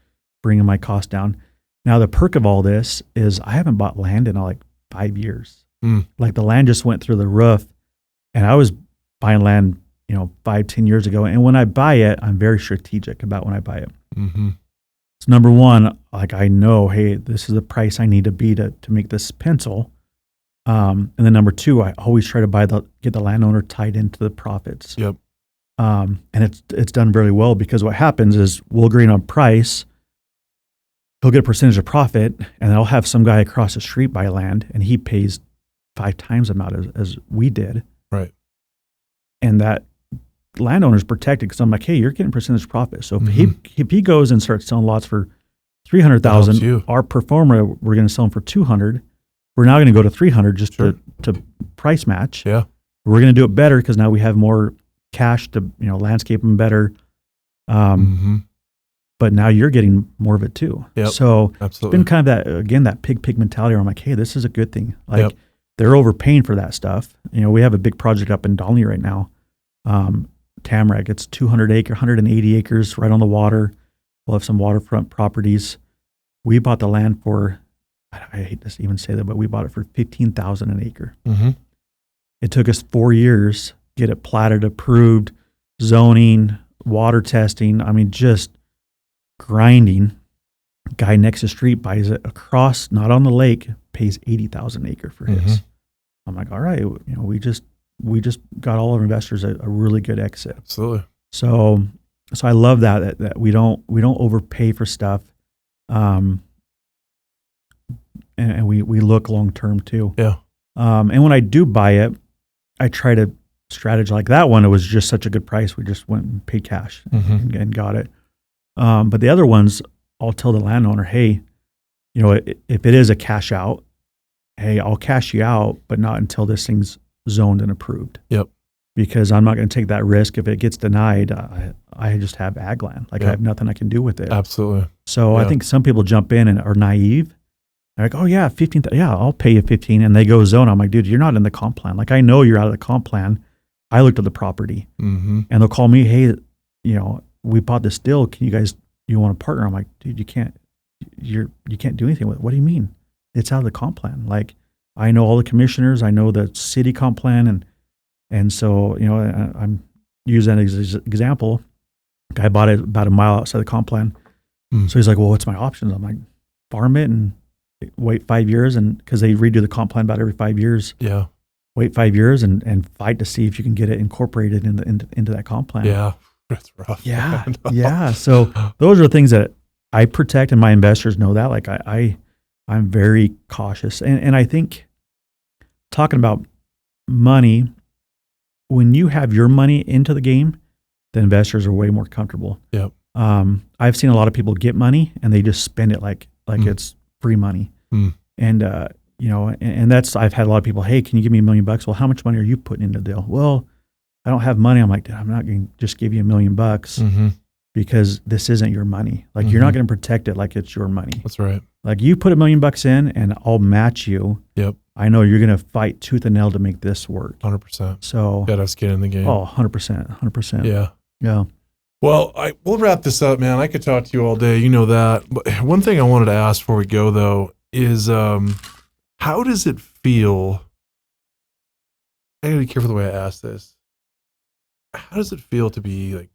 bringing my cost down. Now, the perk of all this is I haven't bought land in like 5 years. Like the land just went through the roof, and I was buying land, 5-10 years ago. And when I buy it, I'm very strategic about when I buy it. Mm-hmm. So number one, like I know, hey, this is the price I need to be to make this pencil. And then number two, I always try to get the landowner tied into the profits. Yep. And it's done very well because what happens is we'll agree on price. He'll get a percentage of profit, and I'll have some guy across the street buy land, and he pays 5 times the amount as we did. Right. And that landowner's protected because I'm like, hey, you're getting percentage profit. So Mhm. if he goes and starts selling lots for That helps $300,000, you. our performer, we're going to sell them for $200. We're now going to go to $300 just Sure. to price match. Yeah. We're going to do it better because now we have more cash to landscape them better. Mm-hmm. But now you're getting more of it too. Yep. So it's Absolutely. been kind of that pig mentality where I'm like, hey, this is a good thing. Like Yep. they're overpaying for that stuff. We have a big project up in Donley right now. Tamarack, it's 180 acres right on the water. We'll have some waterfront properties. We bought the land for, I hate to even say that, but we bought it for $15,000 an acre. Mm-hmm. It took us 4 years, get it platted, approved, zoning, water testing. I mean, just grinding. Guy next to the street buys it across, not on the lake, pays $80,000 an acre for his. Mhm. I'm like, all right, we just got all our investors a really good exit. Absolutely. So I love that we don't overpay for stuff, and we look long term too. Yeah. And when I do buy it, I try to strategize. Like that one, it was just such a good price. We just went and paid cash Mhm. and got it. But the other ones, I'll tell the landowner, hey, if it is a cash out, hey, I'll cash you out, but not until this thing's zoned and approved. Yep. Because I'm not going to take that risk. If it gets denied, I just have ag land. Like I Yep. have nothing I can do with it. Absolutely. So I Yeah. think some people jump in and are naive. They're like, oh yeah, 15. Yeah, I'll pay you 15, and they go zone. I'm like, dude, you're not in the comp plan. Like I know you're out of the comp plan. I looked at the property, Mm-hmm. and they'll call me, hey, we bought this deal. You want to partner? I'm like, dude, you can't do anything with it. What do you mean? It's out of the comp plan. Like, I know all the commissioners, I know the city comp plan. And so, I'm using that as an example. Guy bought it about a mile outside the comp plan. So he's like, well, what's my options? I'm like, farm it and wait 5 years. And because they redo the comp plan about every 5 years. Yeah. Wait 5 years and fight to see if you can get it incorporated into that comp plan. Yeah. That's rough. Yeah. Yeah. So those are things that I protect, and my investors know that. Like I'm very cautious. And I think talking about money, when you have your money into the game, the investors are way more comfortable. Yep. I've seen a lot of people get money and they just spend it like it's free money. And, and that's, I've had a lot of people, hey, can you give me $1 million? Well, how much money are you putting into the deal? Well, I don't have money. I'm like, dude, I'm not going to just give you $1 million because this isn't your money. Like you're not going to protect it like it's your money. That's right. Like you put $1 million in and I'll match you. Yep. I know you're going to fight tooth and nail to make this work. 100%. So got to have skin in the game. Oh, 100%. Yeah. Yeah. Well, we'll wrap this up, man. I could talk to you all day. You know that. But one thing I wanted to ask before we go, though, is how does it feel? I got to be careful the way I ask this. How does it feel to be like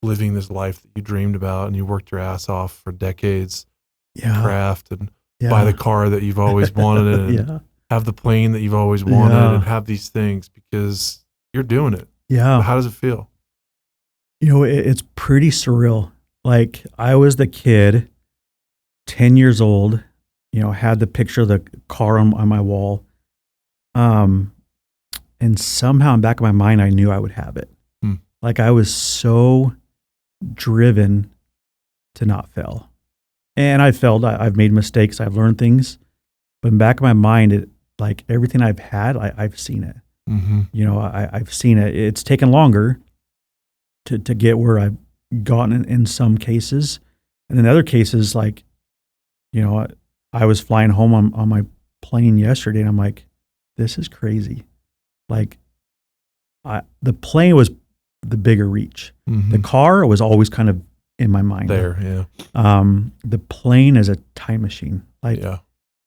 living this life that you dreamed about and you worked your ass off for decades? Yeah. Craft and buy the car that you've always wanted and have the plane that you've always wanted and have these things because you're doing it. Yeah. How does it feel? It's pretty surreal. Like I was the kid, 10 years old, had the picture of the car on my wall. And somehow in the back of my mind, I knew I would have it. Like I was so driven to not fail. And I failed. I've made mistakes. I've learned things. But in the back of my mind, like everything I've had, I've seen it. I've seen it. It's taken longer to get where I've gotten in some cases. And in other cases, like, I was flying home on my plane yesterday and I'm like, this is crazy. Like the plane was the bigger reach. The car was always kind of in my mind. There, yeah. The plane is a time machine. Like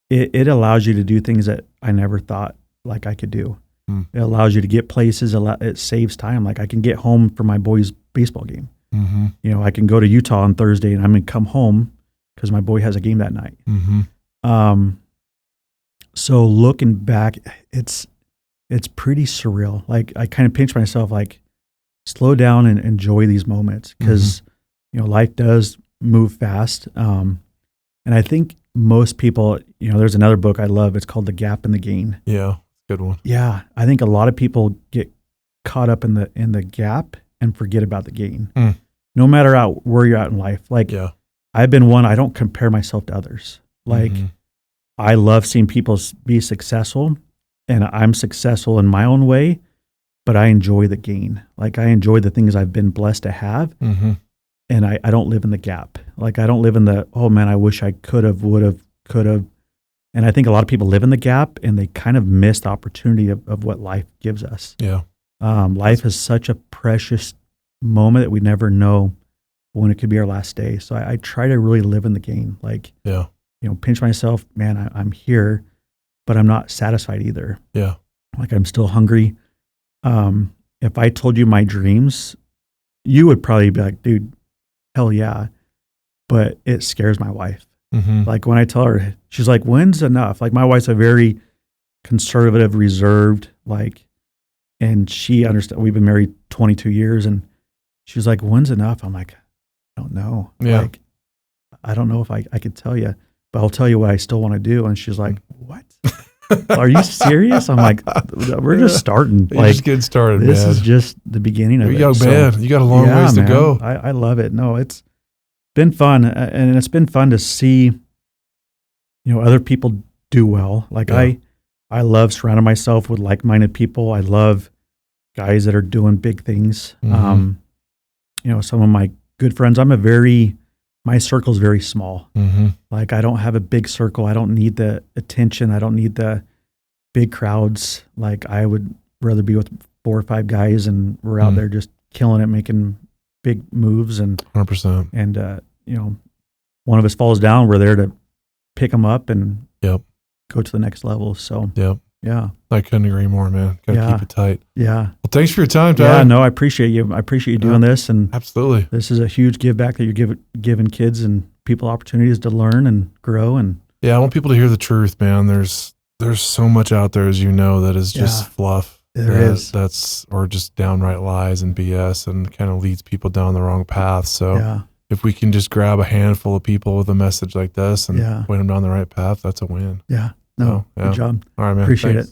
it allows you to do things that I never thought like I could do. It allows you to get places. It saves time. Like I can get home for my boys' baseball game. I can go to Utah on Thursday and I'm going to come home because my boy has a game that night. So looking back, it's pretty surreal. Like I kind of pinch myself, like slow down and enjoy these moments because, life does move fast. And I think most people, there's another book I love. It's called The Gap and the Gain. Yeah. Good one. Yeah. I think a lot of people get caught up in the gap and forget about the gain. No matter where you're at in life. Like I've been one, I don't compare myself to others. Like I love seeing people be successful and I'm successful in my own way, but I enjoy the gain. Like I enjoy the things I've been blessed to have. And I don't live in the gap. Like I don't live in the, oh man, I wish I could have, would have, could have. And I think a lot of people live in the gap and they kind of miss the opportunity of what life gives us. Yeah. Life is such a precious moment that we never know when it could be our last day. So I try to really live in the game. Like, pinch myself, man, I'm here, but I'm not satisfied either. Yeah. Like I'm still hungry. If I told you my dreams, you would probably be like, dude, hell yeah. But it scares my wife. Like when I tell her, she's like, when's enough? Like my wife's a very conservative, reserved, and she understands, we've been married 22 years and she's like, when's enough? I'm like, I don't know. Yeah. Like, I don't know if I could tell you, but I'll tell you what I still want to do. And she's like, what? Are you serious? I'm like, we're just starting. You're just getting started, this is just the beginning of it. You got a long ways to go. I love it. No, it's been fun. And it's been fun to see, other people do well. Like I love surrounding myself with like-minded people. I love guys that are doing big things. Some of my good friends, my circle's very small. Like I don't have a big circle. I don't need the attention. I don't need the big crowds. Like I would rather be with 4 or 5 guys and we're out there just killing it, making big moves, and 100%. And you know, one of us falls down, we're there to pick them up and go to the next level. So yeah, I couldn't agree more, man. Gotta keep it tight. Yeah. Well, thanks for your time, Tyler. Yeah, no, I appreciate you. I appreciate you doing this, and absolutely, this is a huge give back that you're giving kids and people opportunities to learn and grow. And I want people to hear the truth, man. There's so much out there, as you know, that is just fluff. That's or just downright lies and BS, and kind of leads people down the wrong path. So if we can just grab a handful of people with a message like this and point them down the right path, that's a win. Yeah. No, good job. All right, man. Appreciate it.